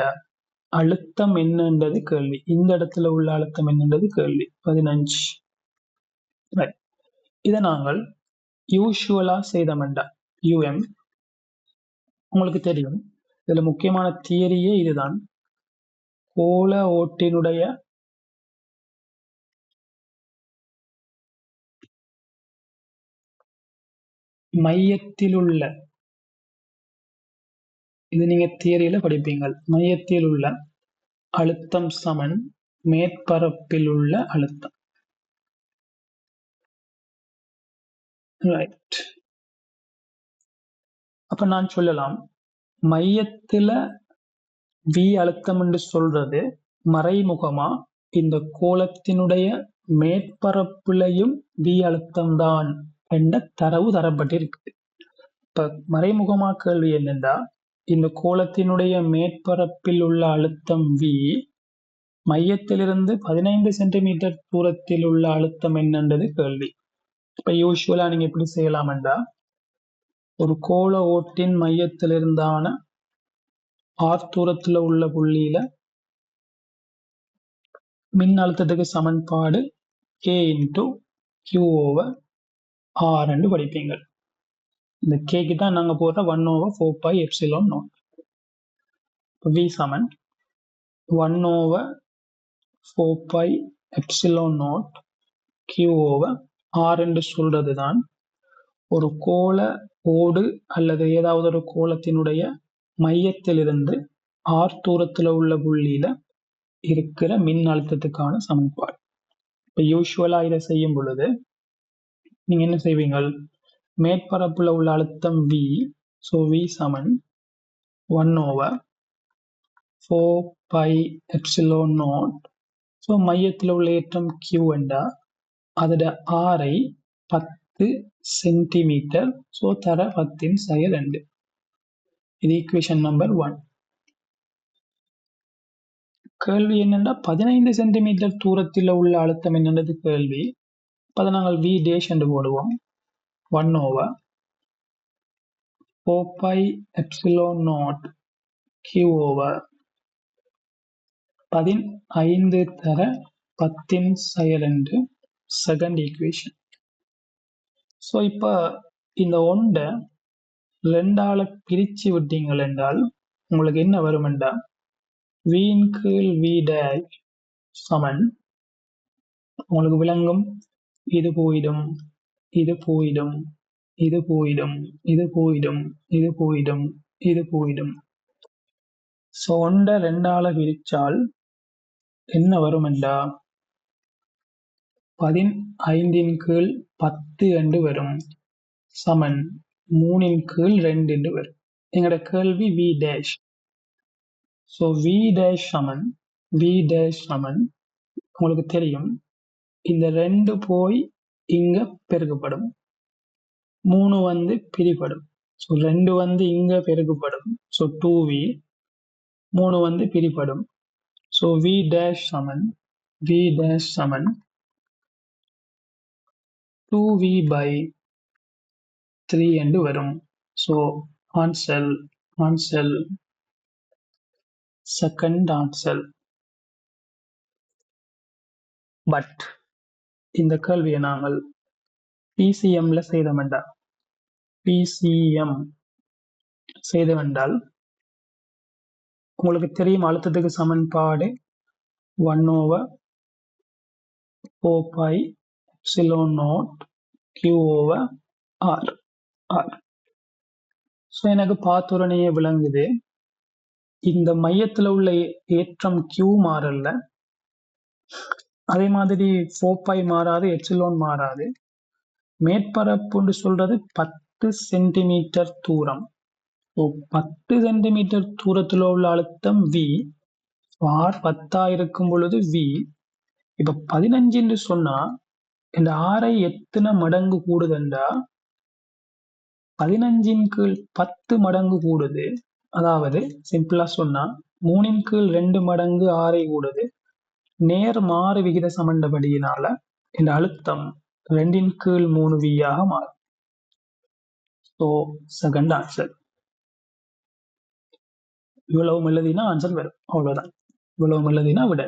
அழுத்தம் என்னன்றது கேள்வி. இந்த இடத்துல உள்ள அழுத்தம் என்னன்றது கேள்வி. 15. இதை நாங்கள் யூசுவலா செய்தமெண்டா UM உங்களுக்கு தெரியும். இதுல முக்கியமான தியரியே இதுதான். கோள ஓட்டினுடைய மையத்திலுள்ள, இது நீங்க தியரியில படிப்பீங்கள், மையத்தில் உள்ள அழுத்தம் சமன் மேற்பரப்பில் உள்ள அழுத்தம். ரைட். அப்ப நான் சொல்லலாம், மையத்துல V அழுத்தம் என்று சொல்றது மறைமுகமா இந்த கோளத்தினுடைய மேற்பரப்புலையும் V அழுத்தம் தான் என்ற தரவு தரப்பட்டிருக்கு. இப்ப மறைமுகமா கேள்வி என்னென்றா, இந்த கோளத்தினுடைய மேற்பரப்பில் உள்ள அழுத்தம் V, மையத்திலிருந்து 15 சென்டிமீட்டர் தூரத்தில் உள்ள அழுத்தம் என்னன்றது கேள்வி. இப்ப யூசுவலா நீங்க எப்படி செய்யலாம் என்றா, ஒரு கோள ஓட்டின் மையத்திலிருந்தான R தூரத்துல உள்ள புள்ளியில மின் அழுத்தத்துக்கு சமன்பாடு K × Q/R என்று படிப்பீங்க. இந்த Kக்கு தான் நாங்க போடுற 1/4πε0. V சமன் 1/4πε0 Q/R என்று சொல்றது தான் ஒரு கோள ஓடு அல்லது ஏதாவது ஒரு கோளத்தினுடைய மையத்திலிருந்து R தூரத்துல உள்ள புள்ளியில இருக்கிற மின் அழுத்தத்துக்கான சமன்பாடு. இப்ப யூசுவலா இதை செய்யும் பொழுது நீங்க என்ன செய்வீங்கள், மேற்பரப்புல உள்ள அழுத்தம் V, ஸோ V சமன் 1/4πε0. ஸோ மையத்தில் உள்ள ஏற்றம் Q என்றா அதோட ஆரை 10 சென்டிமீட்டர். ஸோ தர 10/2. இது ஈக்குவேஷன் நம்பர் 1. கேள்வி என்னென்னா, 15 சென்டிமீட்டர் தூரத்தில் உள்ள அழுத்தம் என்னன்றது கேள்வி. அதை நாங்கள் V டேஷ் என்று போடுவோம். 1/4πε0 Q/15 தர 10/2 செகண்ட் ஈக்குவேஷன். ஸோ இப்போ இந்த ஒன்றை 2ஆல பிரிச்சு விட்டீங்கள் என்றால் உங்களுக்கு என்ன வரும் என்றால், V/V dash சமன், உங்களுக்கு விளங்கும், இது போயிடும், இது போயிடும், இது போயிடும், இது போயிடும், இது போயிடும், இது போயிடும். ஸோ ஒன்றை 2ஆல பிரிச்சால் என்ன வரும் என்றா 15/10 என்று வரும். சமன் 3/2 என்று வரும். எங்களோட கேள்வி v dash. So v dash சமன் உங்களுக்கு தெரியும், இந்த 2 போய் இங்க பெருக்கப்படும், 3 வந்து பிரிப்படும். ஸோ 2 வந்து இங்க பெருக்கப்படும். ஸோ 2v, 3 வந்து பிரிப்படும். ஸோ v டேஷ் சமன் 2v/3 என்று வரும். So answer second answer. But இந்த கேள்வியை நாங்கள் பிசிஎம்ல செய்தவென்றால் உங்களுக்கு தெரியும், அழுத்தத்துக்கு சமன்பாடு 1/4πε0 Q/R. ஸோ எனக்கு பார்த்துடனே விளங்குது, இந்த மையத்தில் உள்ள ஏற்றம் Q மாறல, அதே மாதிரி 4π மாறாது, எப்சிலோன் மாறாது. மேற்பரப்புன்னு சொல்றது 10 சென்டிமீட்டர் தூரம். 10 சென்டிமீட்டர் தூரத்தில் உள்ள அழுத்தம் V, R 10 இருக்கும் பொழுது V. இப்ப 15 சொன்னா இந்த ஆரை எத்தனை மடங்கு கூடுதுண்டா 15/10 மடங்கு கூடுது. அதாவது சிம்பிளா சொன்னா 3/2 மடங்கு ஆரை கூடுது. நேர் மாறு விகித சமண்டபடியினால இந்த அழுத்தம் 2/3 V ஆக மாறும். So second answer. இவ்வளவு எழுதினா ஆன்சர் வரும், அவ்வளவுதான். இவ்வளவு எழுதினா விட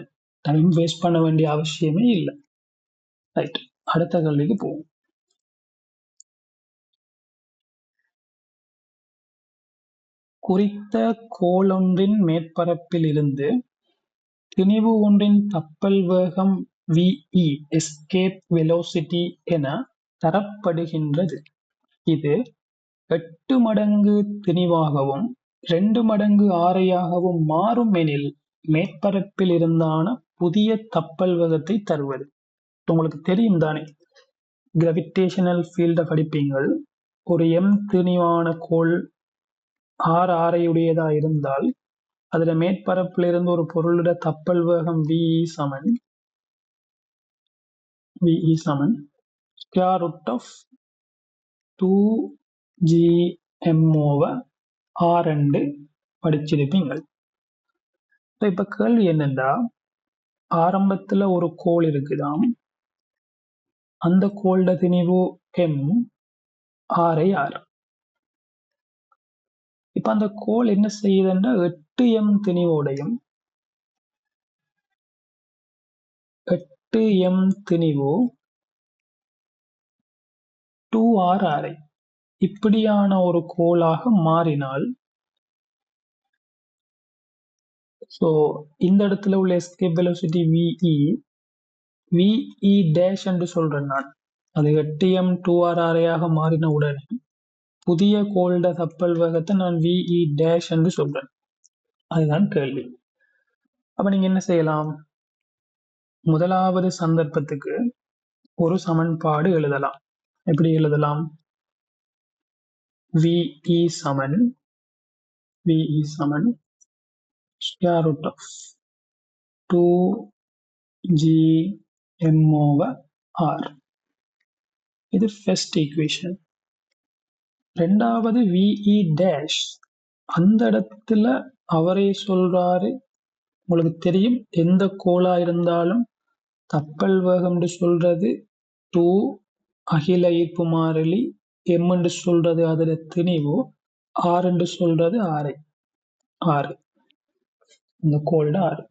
டைம் வேஸ்ட் பண்ண வேண்டிய அவசியமே இல்லை. ரைட், அடுத்த கேள்விக்கு போவோம். குறித்த கோளொன்றின் மேற்பரப்பில் இருந்து திணிவு ஒன்றின் தப்பல் வேகம் VE எஸ்கேப் வெலோசிட்டி என தரப்படுகின்றது. இது 8 மடங்கு திணிவாகவும் 2 மடங்கு ஆரையாகவும் மாறும் எனில் மேற்பரப்பில் இருந்தான புதிய தப்பல் வேகத்தை தருவது. உங்களுக்கு தெரியும் தானே, கிராவிடேஷனல் ஃபீல்ட படிப்பீங்கள். ஒரு எம் திணிவான கோள் ஆரையுடையதா இருந்தால் அதுல மேற்பரப்பில் இருந்து ஒரு பொருளோட தப்பல் வேகம் VE சமன் ஸ்கொயர் ரூட் ஆஃப் 2gm/r படிச்சிருப்பீங்கள். இப்ப கேள்வி என்னன்னா, ஆரம்பத்துல ஒரு கோள் இருக்குதாம், அந்த கோளோட திணிவு m, ஆரை r. இப்ப அந்த கோள் என்ன செய்யுதுன்னா 8m திணிவோடையும் 8m திணிவு 2r ஆரை இப்படியான ஒரு கோளாக மாறினால், ஸோ இந்த இடத்துல உள்ள எஸ்கேப் வெலோசிட்டி VE டேஷ் என்று சொல்றேன் நான். அது 8m 2r ஆரையாக மாறின உடனே புதிய கோளோட தப்பல் வேகத்தை நான் VE டேஷ் என்று சொல்றேன். அதுதான் கேள்வி. அப்ப நீங்க என்ன செய்யலாம், முதலாவது சந்தர்ப்பத்துக்கு ஒரு சமன்பாடு எழுதலாம். எப்படி எழுதலாம்? VE சமன் ஸ்கொயர் ரூட் ஆஃப் 2gm/r. இது ஃபர்ஸ்ட் ஈக்குவேஷன். ரெண்டாவது VE டேஷ், அந்த இடத்துல அவரே சொல்றாரு, உங்களுக்கு தெரியும் எந்த கோளா இருந்தாலும் தப்பல் வேகம் சொல்றது 2 அகில ஈர்ப்பு மாறிலி, m என்று சொல்றது அதுல திணிவு, r என்று சொல்றது ஆரை, இந்த கோளோட ஆறு.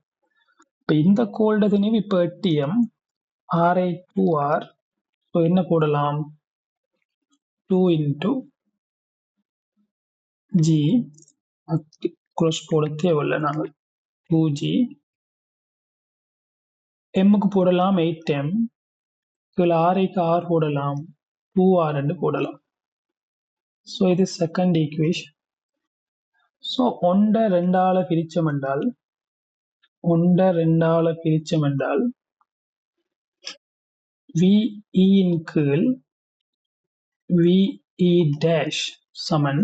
இப்ப இந்த கோளோட திணிவு இப்ப 8m, ஆரை 2r. என்ன போடலாம், 2 × g, போட தேவையில்லை நாங்கள், 2g, m-க்கு போடலாம் 8m, ஆரைக்கு r போடலாம் 2r என்று போடலாம். ஸோ இது செகண்ட் ஈக்குவேஷன். ஸோ 1 2ஆல பிரிச்சோம் என்றால் VE இன் கீழ் VE இ டேஷ் சமன்,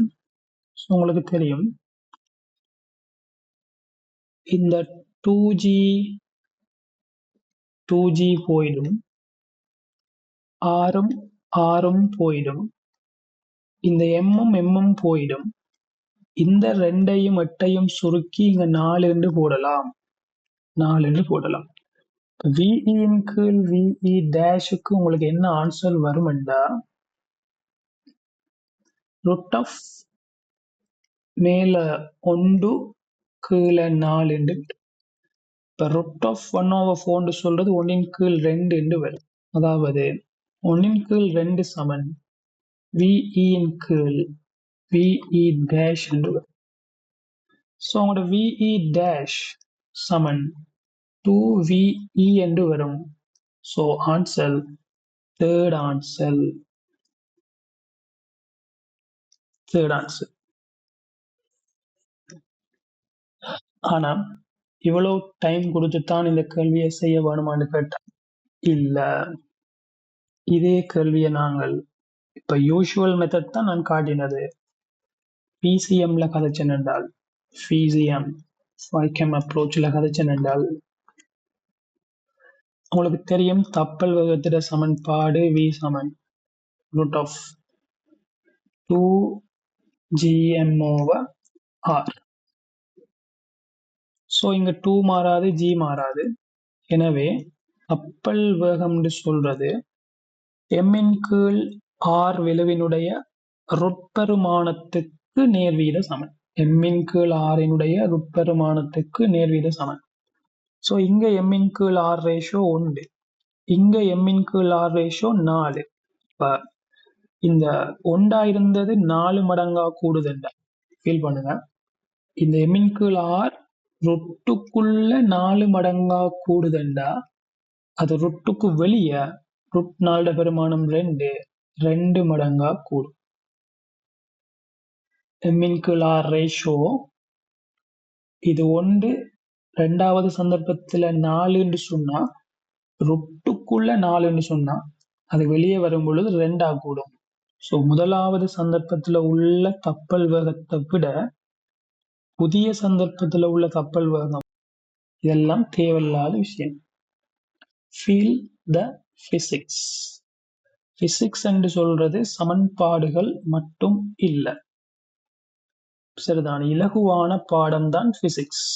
உங்களுக்கு தெரியும் இந்த 2g போயிடும், ஆறும் போயிடும், இந்த எம்மும் போயிடும். இந்த 2ஐயும் 8ஐயும் சுருக்கி இங்க 4 என்று போடலாம். விஇன் கீழ் விஇ டேஷுக்கு உங்களுக்கு என்ன ஆன்சர் வரும் என்றா √ மேல 1 கீழே 4 என்று. இப்ப √1/4 சொல்றது 1 கீழ் 2 என்று வரும். அதாவது 1 கீழ் 2 சமன் விஇன் கீழ் விஇ டேஷ் என்று வரும். ஸோ உங்களோட விஇ டேஷ் சமன் 2VE என்று வரும். So answer third answer. ஆனா இவ்வளவு டைம் கொடுத்துத்தான் இந்த கேள்வியை செய்ய வேணுமான்னு கேட்டா இல்ல. இதே கேள்வியை நாங்கள் இப்ப யூஷுவல் மெத்தட் தான் நான் காட்டினது. பிசிஎம்ல கதைச்சன் என்றால் பிசிஎம் FICAM அப்ரோச்ல கதைச்சன் என்றால் உங்களுக்கு தெரியும் தப்பல் வேகத்திட சமன்பாடு V சமன் √2gm/r. ஸோ இங்க 2 மாறாது, g மாறாது. எனவே தப்பல் வேகம் என்று சொல்றது m கீழ் r விளைவினுடைய ருட்பெருமானத்துக்கு நேர்வீத சமன். m கீழ் r ருட்பெருமானத்துக்கு நேர்வீத சமன். ஸோ இங்க m கீழ் r ரேஷியோ 1, இங்க m கீழ் r ரேஷியோ 4. இப்ப இந்த 1 இருந்தது 4 மடங்கா கூடுதல் ஃபீல் பண்ணுங்க. இந்த m கீழ் r ருட்டுக்குள்ள 4 மடங்கா கூடுதண்டா அது ருட்டுக்கு வெளியே √4 பெருமானம் 2 மடங்கா கூடும். m கீழ் r ரேஷியோ இது 1, ரெண்டாவது சந்தர்ப்பத்துல 4 என்று சொன்னா ருட்டுக்குள்ள 4 என்று சொன்னா அது வெளியே வரும் பொழுது 2 கூடும். ஸோ முதலாவது சந்தர்ப்பத்துல உள்ள தப்பல் வேகத்தை விட புதிய சந்தர்ப்பத்துல உள்ள கப்பல் வேகம் இதெல்லாம் தேவையில்லாத விஷயம். Feel the physics. பிசிக்ஸ் என்று சொல்றது சமன்பாடுகள் மட்டும் இல்லை, சரிதான், இலகுவான பாடம் தான் பிசிக்ஸ்.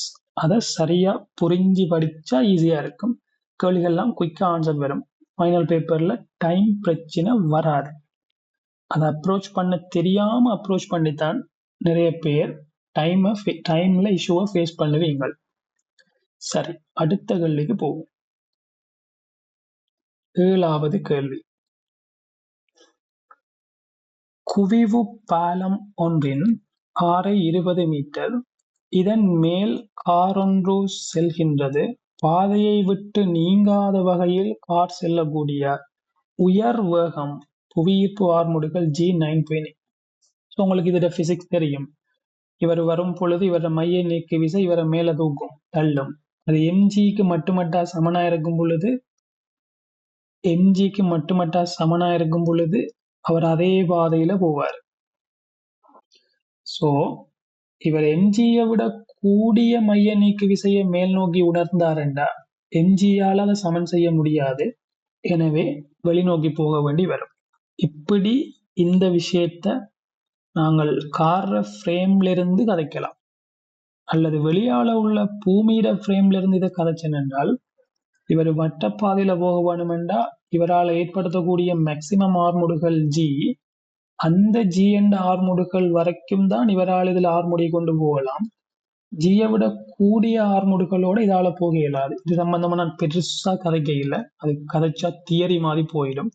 அதை சரியா புரிஞ்சு படிச்சா ஈஸியா இருக்கும். கேள்விகள்லாம் குயிக்கா ஆன்சர் வரும். ஃபைனல் பேப்பர்ல டைம் பிரச்சனை வராது. அதை அப்ரோச் பண்ண தெரியாம அப்ரோச் பண்ணித்தான் நிறைய பேர் டைம்ல இஷ்யூவை ஃபேஸ் பண்ணுவீங்க. சரி, அடுத்த கேள்விக்கு போவோம். 7வது கேள்வி. குவிவு பாலம் ஒன்றின் ஆரை 20 மீட்டர், இதன் மேல் கார் ஒன்று செல்கின்றது. பாதையை விட்டு நீங்காத வகையில் கார் செல்லக்கூடிய உயர் வேகம் புவியீர்ப்பு ஆர்முடுகள் G9.8. உங்களுக்கு இதோட பிசிக்ஸ் தெரியும். இவர் வரும் பொழுது இவர மைய நீக்கு விசை இவரை மேல தூக்கும், தள்ளும். அது mgக்கு மட்டுமட்டா சமனா இருக்கும் பொழுது அவர் அதே பாதையில போவார். சோ இவர் mgயை விட கூடிய மைய நீக்கு விசையை மேல் நோக்கி உணர்ந்தாருண்டா mgயால அதை சமன் செய்ய முடியாது. எனவே வெளிநோக்கி போக வேண்டி வரும். இப்படி இந்த விஷயத்த நாங்கள் கார் ஃப்ரேம்ல இருந்து கதைக்கலாம், அல்லது வெளியால உள்ள பூமியிட ஃப்ரேம்ல இருந்து இதை கதைச்சன் என்றால் இவர் வட்டப்பாதையில போக வேணுமெண்டா இவரால் ஏற்படுத்தக்கூடிய மேக்சிமம் ஆர்முடுகள் G, அந்த G என்ற ஆர்முடுகள் வரைக்கும் தான் இவரால் இதில் ஆர்முடி கொண்டு போகலாம். ஜியை விட கூடிய ஆர்முடுகளோட இதால போக இயலாது. இது சம்பந்தமா நான் பெருசா கதைக்க இல்லை, அது கதைச்சா தியரி மாதிரி போயிடும்.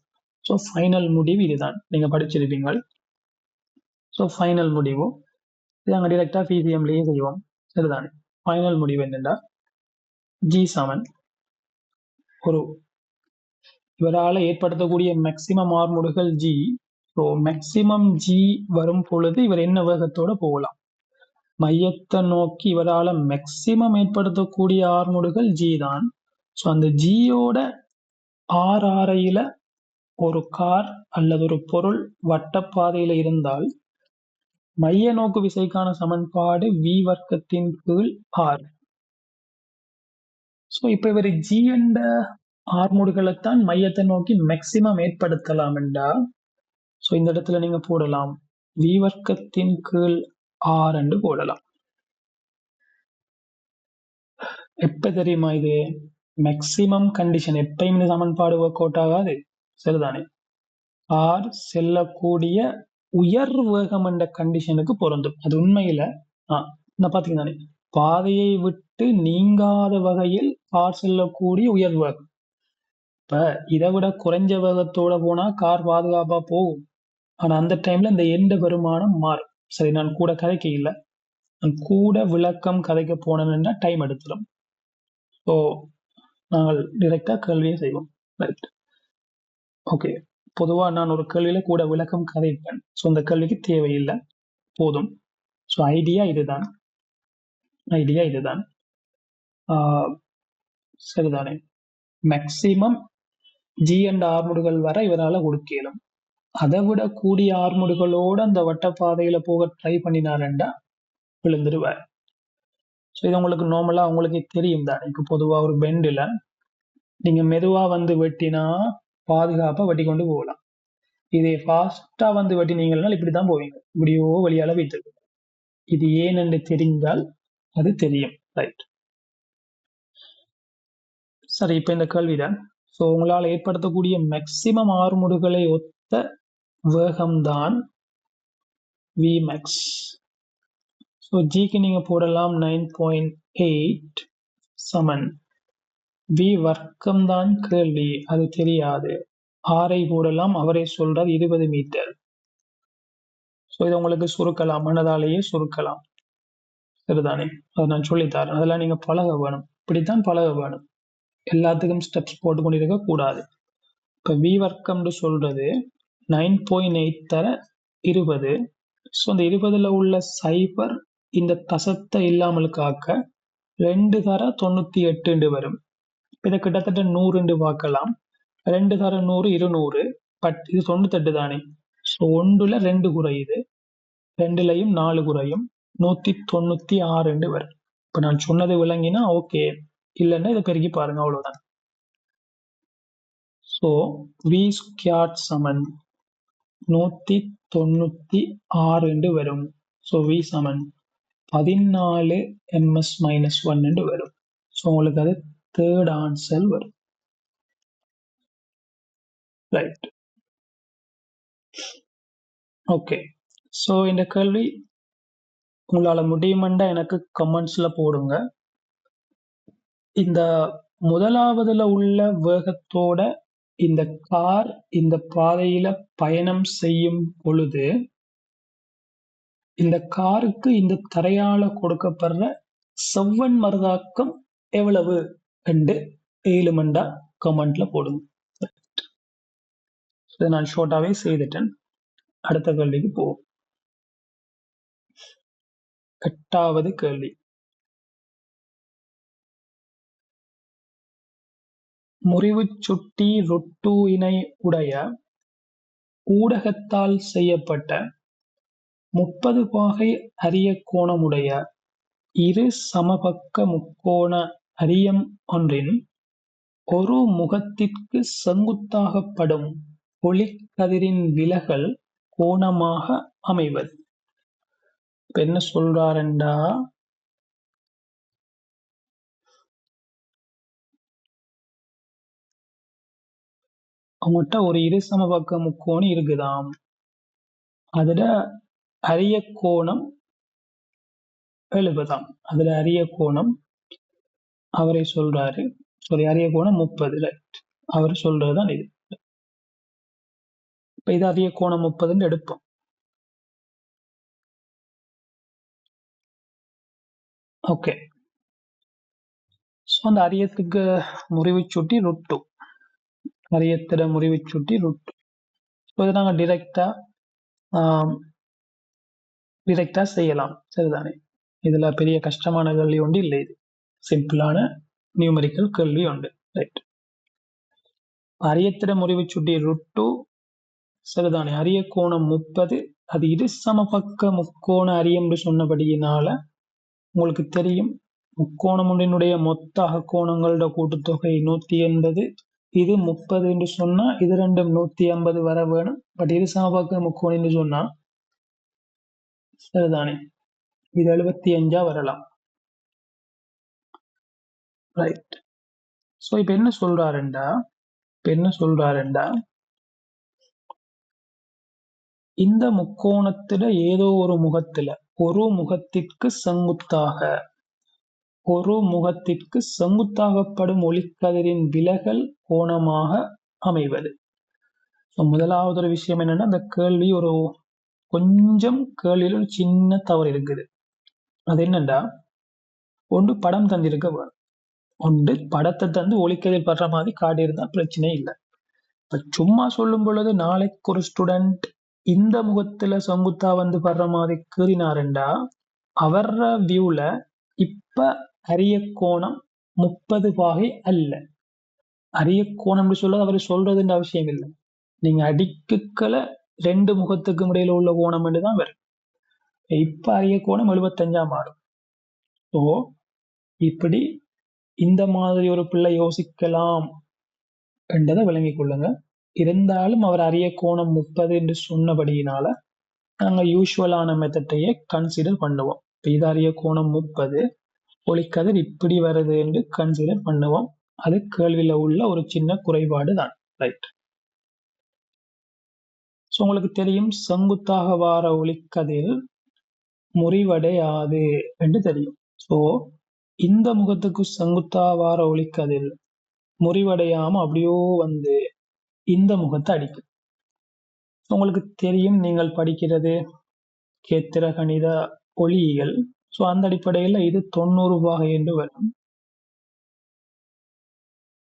ஸோ ஃபைனல் முடிவு இதுதான், நீங்க படிச்சிருப்பீங்க. ஸோ ஃபைனல் முடிவு இது நாங்கள் டிரெக்டா பிசிஎம்லேயே செய்வோம், சரிதானே. ஃபைனல் முடிவு என்னென்னா G7 ஒரு இவரால் ஏற்படுத்தக்கூடிய மேக்சிமம் ஆர்முடுகள் G. ஸோ மேக்சிமம் G வரும் பொழுது இவர் என்ன வேகத்தோட போகலாம், மையத்தை நோக்கி இவரால் மேக்சிமம் ஏற்படுத்தக்கூடிய ஆர்முடுகள் G தான். ஸோ அந்த ஜியோட ஆரையில ஒரு கார் அல்லது ஒரு பொருள் வட்டப்பாதையில இருந்தால் மைய நோக்கு விசைக்கான சமன்பாடு v வர்க்கத்தின் கீழ் r. ஸோ இப்போ இவர் g என்ற ஆர்முடுகளைத்தான் மையத்தை நோக்கி மேக்சிமம் ஏற்படுத்தலாம் என்றா, ஸோ இந்த இடத்துல நீங்க போடலாம் v வர்க்கத்தின் கீழ் r என்று போடலாம். எப்ப தெரியுமா இது மேக்சிமம் கண்டிஷன்? எப்பயும் இந்த சமன்பாடு ஒர்க் அவுட் ஆகாது, சரிதானே? r செல்லக்கூடிய உயர் வேகம் என்ற கண்டிஷனுக்கு பொருந்தும். அது உண்மையில பாத்தீங்கன்னா பாதையை விட்டு நீங்காத வகையில் கார் செல்லக்கூடிய உயர் வேகம். இப்ப இதை விட குறைஞ்ச வேகத்தோட போனா கார் பாதுகாப்பா போகும். ஆனா அந்த டைம்ல இந்த எந்த வருமானம் மாறும். சரி, நான் கூட கதைக்க இல்லை, நான் கூட விளக்கம் கதைக்க போனேன்னா டைம் எடுத்துடும். ஸோ நாங்கள் டிரெக்டா கேள்வியை செய்வோம். Right, okay. பொதுவா நான் ஒரு கேள்வியில கூட விளக்கம் கதைப்பேன். ஸோ இந்த கேள்விக்கு தேவையில்லை, போதும். ஸோ ஐடியா இதுதான். சரிதானே? மேக்சிமம் ஜி அண்ட் ஆர்முடுகள் வர இவரால் கொடுக்கலும். அதை விட கூடிய ஆர்முடுகளோட அந்த வட்டப்பாதையில போக ட்ரை பண்ணினாருண்டா விழுந்துருவார். ஸோ இது உங்களுக்கு நார்மலா உங்களுக்கு தெரியும் தான். இப்போ பொதுவா ஒரு பெண்டில் நீங்க மெதுவா வந்து வெட்டினா பாதுகாப்பா வெட்டி கொண்டு போகலாம். இதே ஃபாஸ்டா வந்து வெட்டினீங்கன்னா இப்படித்தான் போவீங்க, இப்படியோ வழியால வைத்திருக்கு. இது ஏன் என்று தெரிந்தால் அது தெரியும். ரைட், சரி. இப்ப இந்த கேள்விதான். ஸோ உங்களால் ஏற்படுத்தக்கூடிய மேக்சிமம் ஆர்முடுகளை ஒத்த வேகம்தான் Vmax. ஸோ ஜிக்கு நீங்க போடலாம் 9.8 சமன் v வர்க்கம் தான் கேள்வி, அது தெரியாது. ஆரை போடலாம், அவரே சொல்றார் 20 மீட்டர். ஸோ இதை உங்களுக்கு சுருக்கலாம், மனதாலேயே சுருக்கலாம், சரிதானே? அதை நான் சொல்லித்தரேன், அதெல்லாம் நீங்க பழக வேணும். இப்படித்தான் பழக வேணும், எல்லாத்துக்கும் ஸ்டெப்ஸ் போட்டு கொண்டு இருக்க கூடாது. இப்போ v வர்க்கம்னு சொல்றது 9.8 தர 20. ஸோ அந்த 20ல உள்ள சைபர் இந்த தசத்தை இல்லாமல் காக்க 2 தர 98 வரும். இதை கிட்டத்தட்ட 100 பார்க்கலாம். 2 தர 100 200, பட் இது 98 தானே. ஸோ 1ல 2 குறையுது, 2லயும் 4 குறையும், 196 வரும். இப்போ நான் சொன்னது விளங்கினா ஓகே, இல்லைன்னா இதை பெருக்கி பாருங்க, அவ்வளவுதான். ஸோ v ஸ்கொயர் சமன் 196 வரும். ஸோ v சமன் 14 ms-1 வரும். ஸோ உங்களுக்கு அது தேர்ட் ஆன்சர் வரும். Right, okay. ஸோ இந்த கேள்வி உங்களால முடியுமெண்டா எனக்கு கமெண்ட்ஸ்ல போடுங்க. இந்த முதலாவதுல உள்ள வேகத்தோட இந்த கார் இந்த பாதையில பயணம் செய்யும் பொழுது இந்த காருக்கு இந்த தரையால கொடுக்கப்படுற செவ்வன் மருதாக்கம் எவ்வளவு என்று 7 மண்டா கமெண்ட்ல போடுங்க. இதை நான் ஷார்ட்டாவே செய்துட்டேன். அடுத்த கேள்விக்கு போவோம். 8வது கேள்வி. முறிவுச் சுட்டி ரொட்டு இணை உடைய ஊடகத்தால் செய்யப்பட்ட 30 பாகை அரிய கோணமுடைய இரு சமபக்க முக்கோண அரியம் ஒன்றின் ஒரு முகத்திற்கு செங்குத்தாகப்படும் ஒளிக்கதிரின் விலகல் கோணமாக அமைவது. இப்ப என்ன சொல்றாருண்டா, அவங்ககிட்ட ஒரு இரு சமபக்க முக்கோணம் இருக்குதாம், அதுல அரிய கோணம் 70, அதுல அரிய கோணம் அவரே சொல்றாரு, அரிய கோணம் 30. ரைட், அவர் சொல்றதுதான் இது. இப்ப இது அரிய கோணம் 30 எடுப்போம். ஓகே, ஸோ அந்த அரியத்துக்கு முறிவு சுட்டி √2, அரியத்திட முறிவு சுட்டி √2. இதை நாங்கள் டிரெக்டா செய்யலாம், சரிதானே? இதுல பெரிய கஷ்டமான கேள்வி ஒன்று இல்லை, இது சிம்பிளான நியூமெரிக்கல் கேள்வி உண்டு. ரைட், அரியத்திட முறிவு சுட்டி √2 சரிதானே. அரிய கோணம் 30, அது இரு சமபக்க முக்கோண அரி என்று சொன்னபடியினால உங்களுக்கு தெரியும் முக்கோணம் ஒன்றினுடைய மொத்த அகக்கோணங்களோட கூட்டுத்தொகை 180. இது 30 என்று சொன்னா இது ரெண்டும் 150 வர வேணும். பட் இரு சமபக்க முக்கோணம் என்று சொன்னா சரிதானே இது 75 வரலாம். ரைட். ஸோ இப்ப என்ன சொல்றாருண்டா இந்த முக்கோணத்துல ஏதோ ஒரு முகத்திற்கு செங்குத்தாகப்படும் ஒளிக்கதிரின் விலகல் கோணமாக அமைவது. முதலாவது ஒரு விஷயம் என்னன்னா, அந்த கேள்வி கொஞ்சம் கேள்வியில் ஒரு சின்ன தவறு இருக்குது. அது என்னண்டா, ஒன்று படம் தந்திருக்க வேணும், ஒன்று படத்தை தந்து ஒளிக்கதிர் படுற மாதிரி காட்டியிருந்தா பிரச்சனை இல்லை. சும்மா சொல்லும் பொழுது நாளைக்கு ஒரு ஸ்டூடெண்ட் இந்த முகத்துல செங்குத்தா வந்து படுற மாதிரி கீறினாருண்டா அவர வியூல இப்ப அரிய கோணம் 30 பாகை அல்ல. அரிய கோணம் சொல்றது அவர் சொல்றதுன்ற அவசியம் இல்லை. நீங்க அடிக்குக்களை 2 முகத்துக்கும் இடையில உள்ள கோணம் தான் வரும். இப்ப அரிய கோணம் 75 மாறும். ஸோ இப்படி இந்த மாதிரி ஒரு பிள்ளை யோசிக்கலாம் என்றதை விளங்கிக் கொள்ளுங்க. இருந்தாலும் அவர் அரிய கோணம் 30 என்று சொன்னபடியினால நாங்க யூஸ்வலான மெத்தட்டையே கன்சிடர் பண்ணுவோம். இது அரிய கோணம் 30, ஒளிக்கதிர் இப்படி வருது என்று கன்சிடர் பண்ணுவோம். அது கேள்வியில உள்ள ஒரு சின்ன குறைபாடு தான். ரைட். ஸோ உங்களுக்கு தெரியும் செங்குத்தாக வார ஒளிக்கதிர் முறிவடையாது என்று தெரியும். ஸோ இந்த முகத்துக்கு செங்குத்தாக வார ஒளிக்கதிர் முறிவடையாம அப்படியோ வந்து இந்த முகத்தை அடிக்கும். உங்களுக்கு தெரியும் நீங்கள் படிக்கிறது கேத்திர கணித ஒளியியல். ஸோ அந்த அடிப்படையில் இது 90 பாகை என்று வரும்.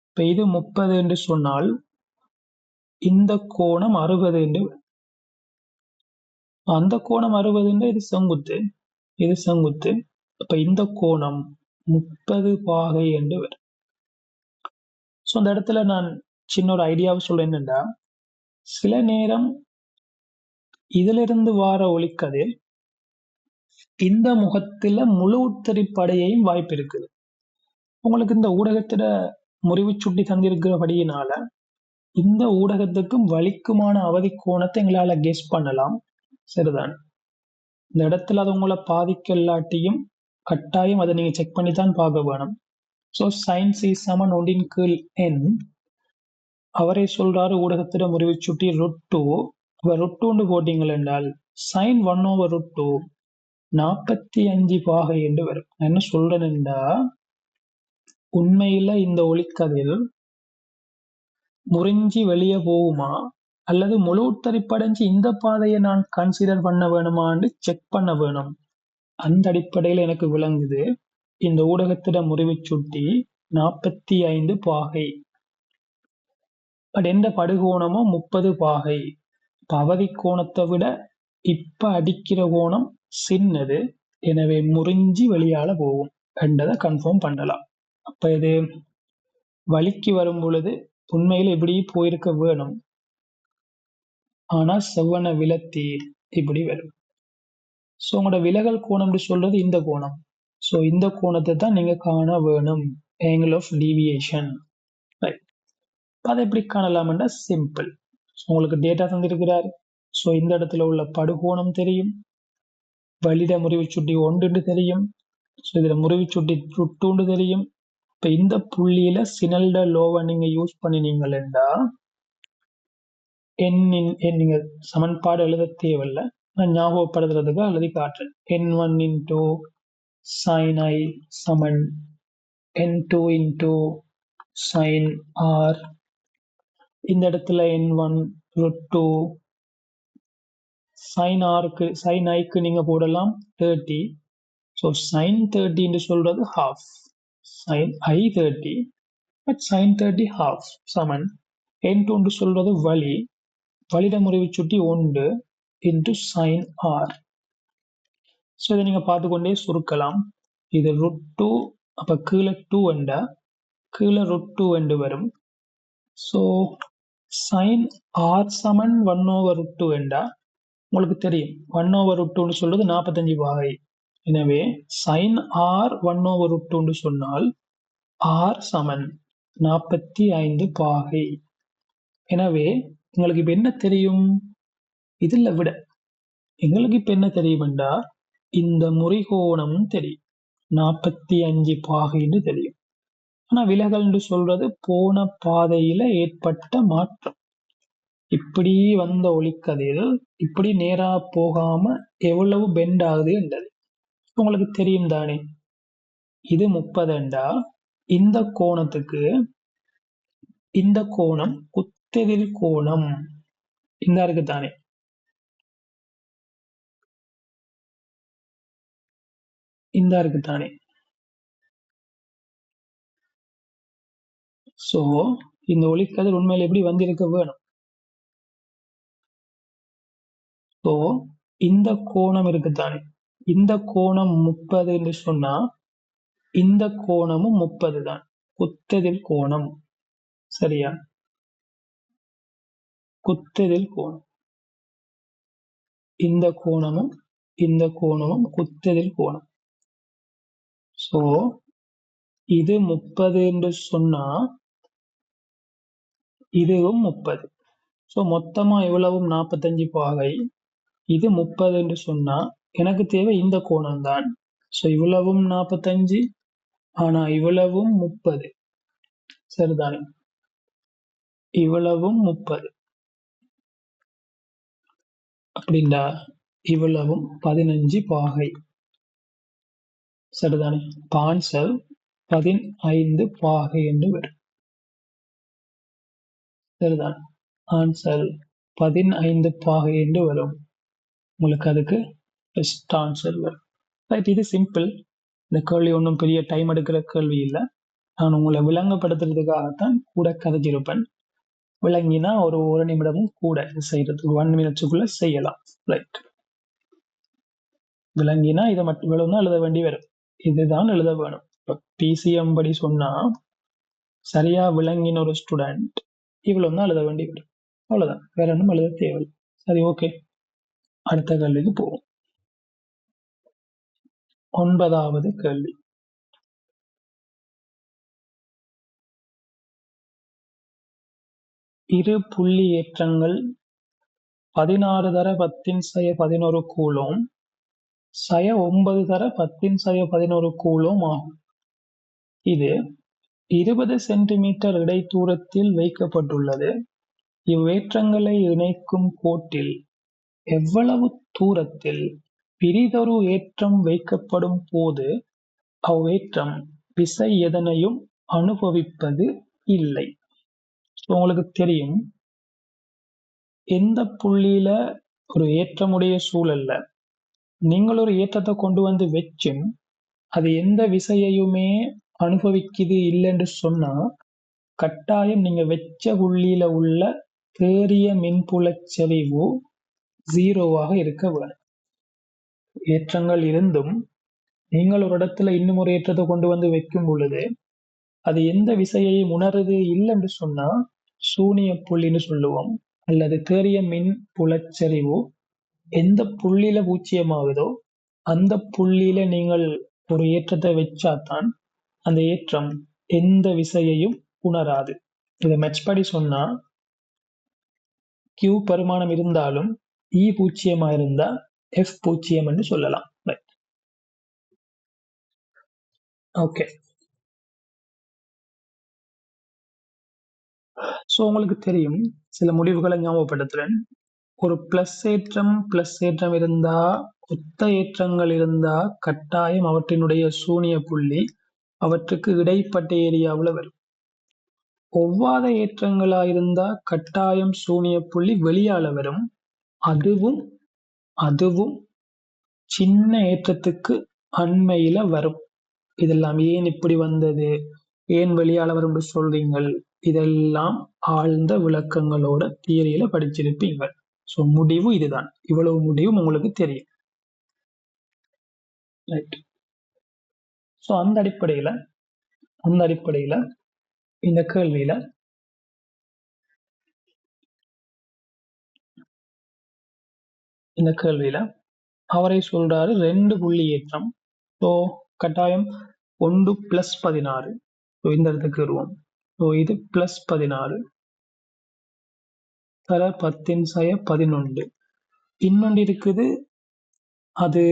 இப்ப இது 30 என்று சொன்னால் இந்த கோணம் 60 என்று வரும். அந்த கோணம் 60 என்று இது செங்குத்து. அப்ப இந்த கோணம் 30 பாகை என்று வரும். ஸோ அந்த இடத்துல நான் சின்ன ஒரு ஐடியாவை சொல்றேன் என்னன்னா, சில நேரம் இதிலிருந்து வார ஒளிக்கதிர் இந்த முகத்துல முழு உத்தரிப்படையையும் வாய்ப்பு இருக்குது. உங்களுக்கு இந்த ஊடகத்திட முறிவு சுட்டி தந்திருக்கிறபடியினால இந்த ஊடகத்துக்கும் வலிக்குமான அவதி கோணத்தை எங்களால கெஸ் பண்ணலாம். சரிதான். இந்த இடத்துல அது உங்களை பாதிக்க இல்லாட்டியும் கட்டாயம் அதை நீங்க செக் பண்ணி தான் பார்க்க வேணும். So sin c = 1/n. அவரே சொல்றாரு ஊடகத்திட முறிவு சுட்டி √2. √2 போட்டீங்கள் என்றால் sin 1/√2 45 பாகை என்று வரும். நான் என்ன சொல்றேன்டா, உண்மையில இந்த ஒளிக்கதிர் முறிஞ்சி வெளியே போகுமா அல்லது முழு உத்தரிப்படைஞ்சு இந்த பாதையை நான் கன்சிடர் பண்ண வேணுமான்னு செக் பண்ண வேணும். அந்த அடிப்படையில் எனக்கு விளங்குது இந்த ஊடகத்திட முறிவு சுட்டி 45 பாகை. பட் எந்த படுகோணமோ 30 பாகை. அவதி கோணத்தை விட இப்ப அடிக்கிற கோணம் சின்னது, எனவே முறிஞ்சி வெளியால போகும் என்றதை கன்ஃபார்ம் பண்ணலாம். அப்ப இது வலிக்கு வரும் பொழுது உண்மையில இப்படி போயிருக்க வேணும், ஆனா செவ்வன விலத்தி இப்படி வரும். ஸோ உங்களோட விலகல் கோணம் சொல்றது இந்த கோணம். ஸோ இந்த கோணத்தை தான் நீங்க காண வேணும், ஆங்கிள் ஆஃப் டீவியேஷன். ரைட். அதை எப்படி காணலாம்னா சிம்பிள். உங்களுக்கு டேட்டா தந்திருக்கிறார். ஸோ இந்த இடத்துல உள்ள படுகோணம் தெரியும், வலிட முறிவு சுட்டி 1 தெரியும், ஸோ இதுல முறிவு சுட்டி √2 தெரியும். இப்ப இந்த புள்ளியில சினல்ட லோவை நீங்க யூஸ் பண்ணினீங்களா நீங்க சமன்பாடு எழுத தேவையில்ல, நான் ஞாபகப்படுத்துறதுக்கு எழுதி காட்டுறேன். n1 × sin i = n2 × sin r. இந்த இடத்துல n1 √2, sin i-க்கு நீங்க போடலாம் 30. ஸோ sin 30 என்று சொல்றது half, sin i 30 but sin 30 half Saman n2 என்று சொல்றது வலிட முறிவு சுட்டி 1 × sin r. ஸோ இதை நீங்க பார்த்துக்கொண்டே சுருக்கலாம். இது √2, அப்ப கீழே 2 என்றா கீழே √2 என்று வரும். ஸோ சைன் ஆர் சமன் 1/√2 என்றா உங்களுக்கு தெரியும் 1/√2 சொல்றது 45 பாகை. எனவே சைன் ஆர் 1/√2 சொன்னால் ஆர் சமன் 45 பாகை. எனவே உங்களுக்கு இப்ப என்ன தெரியும்? இதுல விட எங்களுக்கு இப்ப என்ன தெரியும்டா, இந்த முறிகோணம் தெரியும் 45 பாகைன்னு தெரியும். ஆனா விலகல் சொல்றது போன பாதையில ஏற்பட்ட மாற்றம். இப்படி வந்த ஒளிக்கதிர் இப்படி நேரா போகாம எவ்வளவு பெண்ட் ஆகுது என்றது உங்களுக்கு தெரியும் தானே. இது 30 இந்த கோணத்துக்கு இந்த கோணம் குத்தெதிர் கோணம் இந்த இருக்கு தானே. இந்த இருக்கு தானே. சோ இந்த ஒளிக்கதிர் உண்மையில எப்படி வந்திருக்க வேணும்? சோ இந்த கோணம் இருக்குத்தானே, இந்த கோணம் 30 என்று சொன்னா இந்த கோணமும் 30 தான், குத்தெதிர் கோணம். சரியா? குத்தெதிர் கோணம். இந்த கோணமும் குத்தெதிர் கோணம். சோ இது 30 என்று சொன்னா இதுவும் 30. சோ மொத்தமா எவ்வளவும் 45 பாகை. இது 30 என்று சொன்னா எனக்கு தேவை இந்த கோணம் தான். சோ இவ்வளவும் 45, ஆனா இவ்வளவும் 30. சரிதானே? இவ்வளவும் 30 அப்படின்னா இவ்வளவும் 15 பாகை. சரிதானே? ஆன்சர் 15 பாகை என்று வரும். சரிதான், ஆன்சர் 15 பாகை என்று வரும். உங்களுக்கு அதுக்கு பெஸ்ட் ஆன்சர் வரும். ரைட், இது சிம்பிள். இந்த கேள்வி ஒன்றும் பெரிய டைம் எடுக்கிற கேள்வி இல்லை. நான் உங்களை விளங்கப்படுத்துறதுக்காகத்தான் கூட கதைச்சிருப்பேன். விளங்கினா ஒரு நிமிடமும் கூட செய்யறதுக்கு 1 minute செய்யலாம். ரைட், விளங்கினா இதை மட்டும் இவ்வளவுதான் எழுத வேண்டி வரும். இதுதான் எழுத வேணும். இப்போ பிசிஎம் படி சொன்னா சரியா விளங்கின ஒரு ஸ்டூடெண்ட் இவ்வளவுதான் எழுத வேண்டி வரும். அவ்வளவுதான், வேற ஒன்றும் எழுத தேவை. சரி, ஓகே, அடுத்த கேள்விக்கு போவோம். 9வது கேள்வி. இரு புள்ளி ஏற்றங்கள் 16 தர 10^11 கூலோம், 9 தர 10^11 கூலோம் ஆகும். இது 20 சென்டிமீட்டர் இடைத்தூரத்தில் வைக்கப்பட்டுள்ளது. இவ்வேற்றங்களை இணைக்கும் கோட்டில் எவ்வளவு தூரத்தில் பிறிதொரு ஏற்றம் வைக்கப்படும் போது அவ்வேற்றம் விசை எதனையும் அனுபவிப்பது இல்லை. உங்களுக்கு தெரியும், எந்த புள்ளியில ஒரு ஏற்றமுடைய சூழல்ல நீங்கள் ஒரு ஏற்றத்தை கொண்டு வந்து வச்சும் அது எந்த விசையையுமே அனுபவிக்குது இல்லைன்னு சொன்னா கட்டாயம் நீங்க வச்ச புள்ளியில உள்ள தேறிய மின்புலச் செறிவு 0வாக இருக்க வேணும். ஏற்றங்கள் இருந்தும் நீங்கள் ஒரு இடத்துல இன்னும் ஒரு ஏற்றத்தை கொண்டு வந்து வைக்கும் பொழுது அது எந்த விசையையும் உணருது இல்லைன்னு சொன்னா சூனிய புள்ளின்னு சொல்லுவோம். அல்லது தேறிய மின் புலச்சரிவு எந்த புள்ளியில பூச்சியமாகுதோ அந்த புள்ளியில நீங்கள் ஒரு ஏற்றத்தை வச்சாதான் அந்த ஏற்றம் எந்த விசையையும் உணராது. இதை மெச் படி சொன்னா Q பரிமாணம் இருந்தாலும் E பூச்சியமா இருந்தா F பூச்சியம் என்று சொல்லலாம். ஓகே, ஸோ உங்களுக்கு தெரியும், சில முடிவுகளை ஞாபகப்படுத்துறேன். ஒரு பிளஸ் ஏற்றம் இருந்தா, ஒத்த ஏற்றங்கள் இருந்தா கட்டாயம் அவற்றினுடைய சூனிய புள்ளி அவற்றுக்கு இடைப்பட்ட ஏரியாவில் வரும். ஒவ்வாத ஏற்றங்களா இருந்தா கட்டாயம் சூனிய புள்ளி வெளியால வரும். அதுவும் சின்ன ஏற்றத்துக்கு அண்மையில வரும். இதெல்லாம் ஏன் இப்படி வந்தது, ஏன் வெளியால வரும் சொல்றீங்கள், இதெல்லாம் ஆழ்ந்த விளக்கங்களோட தியரியில படிச்சிருப்பீங்க. ஸோ முடிவு இதுதான். இவ்வளவு முடிவும் உங்களுக்கு தெரியும். ரைட், ஸோ அந்த அடிப்படையில இந்த கேள்வியில இந்த கேள்வியில அவரை சொல்றாரு 2 புள்ளி ஏற்றம். ஸோ கட்டாயம் 1 + 16. ஸோ இந்த இடத்துக்கு வருவோம். ஸோ இது +16 தர 10^11. இன்னொன்று இருக்குது, அது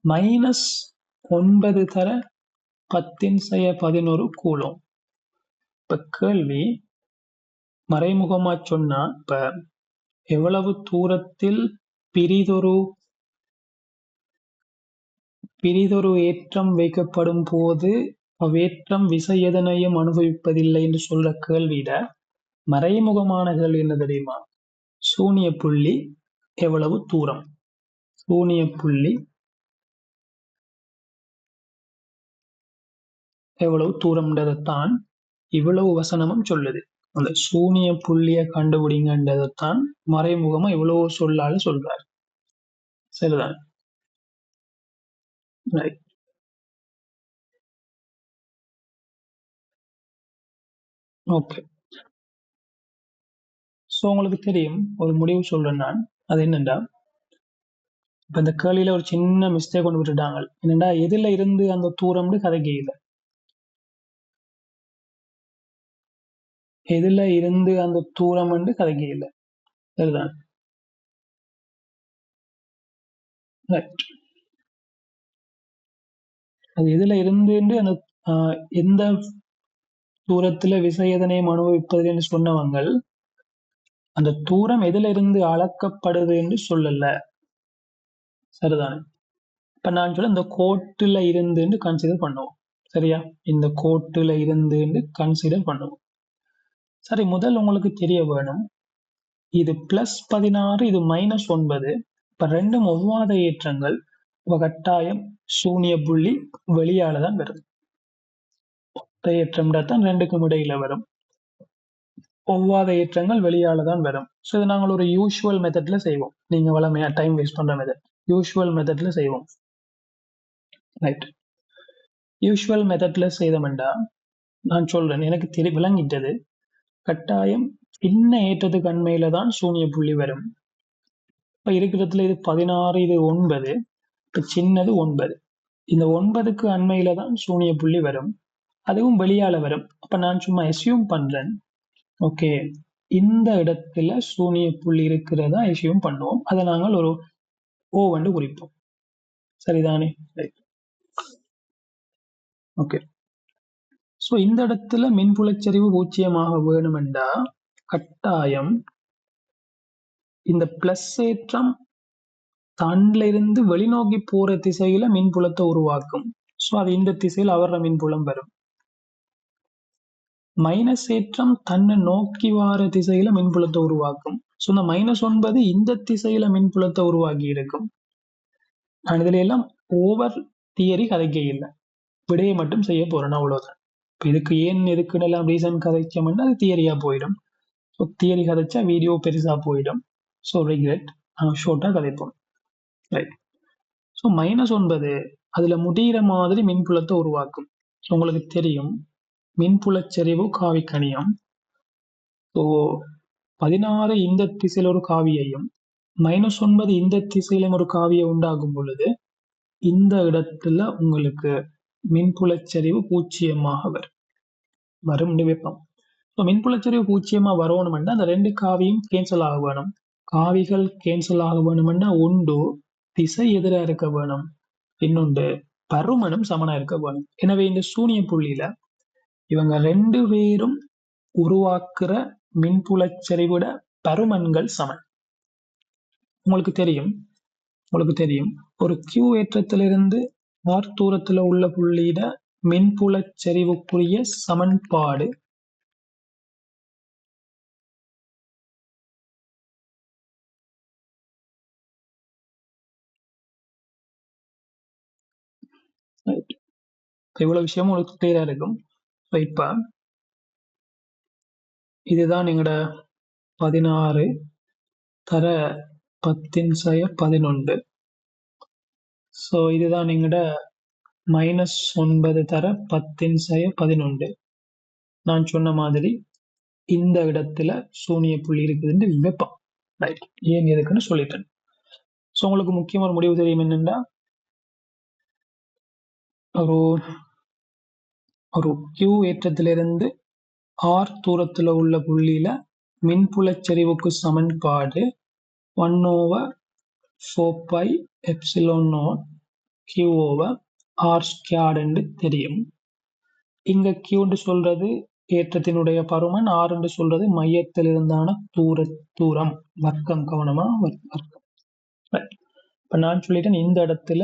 -9 தர 10^11 கூலும். இப்ப கேள்வி மறைமுகமா சொன்னா, இப்ப எவ்வளவு தூரத்தில் பிறிதொரு ஏற்றம் வைக்கப்படும் போது அவ்வேற்றம் விசை எதனையும் அனுபவிப்பதில்லை என்று சொல்ற கேள்வியிட மறைமுகமான கேள்வி என்ன தெரியுமா? சூனிய புள்ளி எவ்வளவு தூரம், சூனிய புள்ளி எவ்வளவு தூரம்ன்றதைத்தான் இவ்வளவு வசனமும் சொல்லுது. அந்த சூனிய புள்ளிய கண்டுபிடிங்கன்றதைத்தான் மறைமுகமா இவ்வளவு சொல்லால சொல்றாரு. சரிதான், ரைட். ஓகே, ஸோ உங்களுக்கு தெரியும், ஒரு முடிவு சொல்றேன் நான். அது என்னண்டா, இப்ப இந்த கேள்வியில ஒரு சின்ன மிஸ்டேக் கொண்டு விட்டுட்டாங்க. என்னண்டா, எதுல இருந்து அந்த தூரம்னு கதைக்கல, எதுல இருந்து அந்த தூரம் என்று கதைக்கல. சரிதான், ரைட். அது எதுல இருந்து அந்த எந்த தூரத்துல விசையதனையும் அனுபவிப்பது என்று சொன்னவங்க அந்த தூரம் எதுல இருந்து அளக்கப்படுது என்று சொல்லல. சரிதானே? இப்ப நான் சொல்ல இந்த கோட்டுல இருந்து கன்சிடர் பண்ணுவோம். சரியா? இந்த கோட்டுல இருந்து கன்சிடர் பண்ணுவோம். சரி, முதல் உங்களுக்கு தெரிய வேணும், இது +16, இது -9. இப்ப ரெண்டும் ஒவ்வாத ஏற்றங்கள். கட்டாயம் சூனிய புள்ளி வெளியால தான் வருது. ஒத்த ஏற்றம் தான் ரெண்டுக்கும் இடையில வரும். ஒவ்வாத ஏற்றங்கள் வெளியால தான் வரும். ஸோ இதை நாங்கள் ஒரு யூஷுவல் மெத்தட்ல செய்வோம். நீங்க வளமையா டைம் வேஸ்ட் பண்ற மெத்தட் யூஷுவல் மெத்தட்ல செய்வோம். ரைட். யூஷுவல் மெத்தட்ல செய்தோம்டா, நான் சொல்றேன், எனக்கு விளங்கிட்டது. கட்டாயம் சின்ன ஏற்றத்துக்கு அண்மையில தான் சூனிய புள்ளி வரும். இப்ப இருக்கிறதுல இது 16, இது 9. இப்ப சின்னது 9. இந்த 9க்கு அண்மையில தான் சூனிய புள்ளி வரும். அதுவும் வெளியால வரும். அப்ப நான் சும்மா அஸ்யூம் பண்றேன், ஓகே, இந்த இடத்துல சூனிய புள்ளி இருக்கிறதா அஸ்யூம் பண்ணுவோம். அதை நாங்கள் ஒரு O வந்து குறிப்போம். சரிதானே? ஓகே. ஸோ இந்த இடத்துல மின்புலச்சரிவு 0 வேணுமெண்டா கட்டாயம் இந்த பிளஸ் ஏற்றம் தன்ல இருந்து வெளிநோக்கி போற திசையில மின்புலத்தை உருவாக்கும். ஸோ அது இந்த திசையில் அவர மின்புலம் வரும். மைனஸ் ஏற்றம் தன்னை நோக்கி வார திசையில மின்புலத்தை உருவாக்கும். ஸோ இந்த -9 இந்த திசையில மின்புலத்தை உருவாக்கி இருக்கும். நான் இதுல எல்லாம் ஓவர் தியரி கதைக்க இல்லை, விடையை மட்டும் செய்ய போறேன், அவ்வளவுதான். இதுக்கு எதுக்குன்னு எல்லாம் ரீசன் கதைச்சோம்னா அது தியரியா போயிடும். ஸோ தியரி கதைச்சா வீடியோ பெருசா போயிடும். ஸோ ரிக்ரெட், ஷோர்ட்டா கதைப்போம். ரைட். ஸோ -9 அதுல முடிகிற மாதிரி மின்புலத்தை உருவாக்கும். உங்களுக்கு தெரியும், மின்புலச்சரிவு காவிக்கணியம். ஸோ 16 இந்த திசையில் ஒரு காவியையும் -9 இந்த திசையிலும் ஒரு காவியை உண்டாகும் பொழுது இந்த இடத்துல உங்களுக்கு மின்புலச்சரிவு 0 வரும் வைப்போம். ஸோ மின்புலச்சரிவு 0 வரணும்னா அந்த 2 காவியும் கேன்சல் ஆக வேணும். காவிகள் கேன்சல் ஆக வேணும்னா ஒன்று திசை எதிராக இருக்க வேணும், இன்னொன்று பருமனும் சமனா இருக்க வேணும். எனவே இந்த சூனிய புள்ளியில இவங்க 2 பேரும் உருவாக்குற மின்புலச்சரிவிட பருமன்கள் சமன். உங்களுக்கு தெரியும் ஒரு Q ஏற்றத்திலிருந்து R தூரத்துல உள்ள புள்ளியிட மின்புலச்சரிவுக்குரிய சமன்பாடு இவ்வளவு விஷயம் உங்களுக்கு கிளியரா இருக்கும். இப்ப இதுதான் எங்கட 16 தர 10^11. ஸோ இதுதான் எங்கட -9 தர 10^11. நான் சொன்ன மாதிரி இந்த இடத்துல சூனிய புள்ளி இருக்குதுன்னு வைப்போம். ரைட், ஏன் எதுக்குன்னு சொல்லிட்டேன். ஸோ உங்களுக்கு முக்கியமான ஒரு முடிவு தெரியும் என்னென்னா, ஒரு ஒரு Q ஏற்றத்திலிருந்து R தூரத்தில் உள்ள புள்ளியில மின்புலச் செறிவுக்கு சமன்பாடு 1/4πε0 Q/r² என்று தெரியும். இங்க Q என்று சொல்றது ஏற்றத்தினுடைய பருமன், R என்று சொல்றது மையத்தில் இருந்தான தூரம் வர்க்கம். கவனமா, வர்க்கம். இப்ப நான் சொல்லிட்டேன், இந்த இடத்துல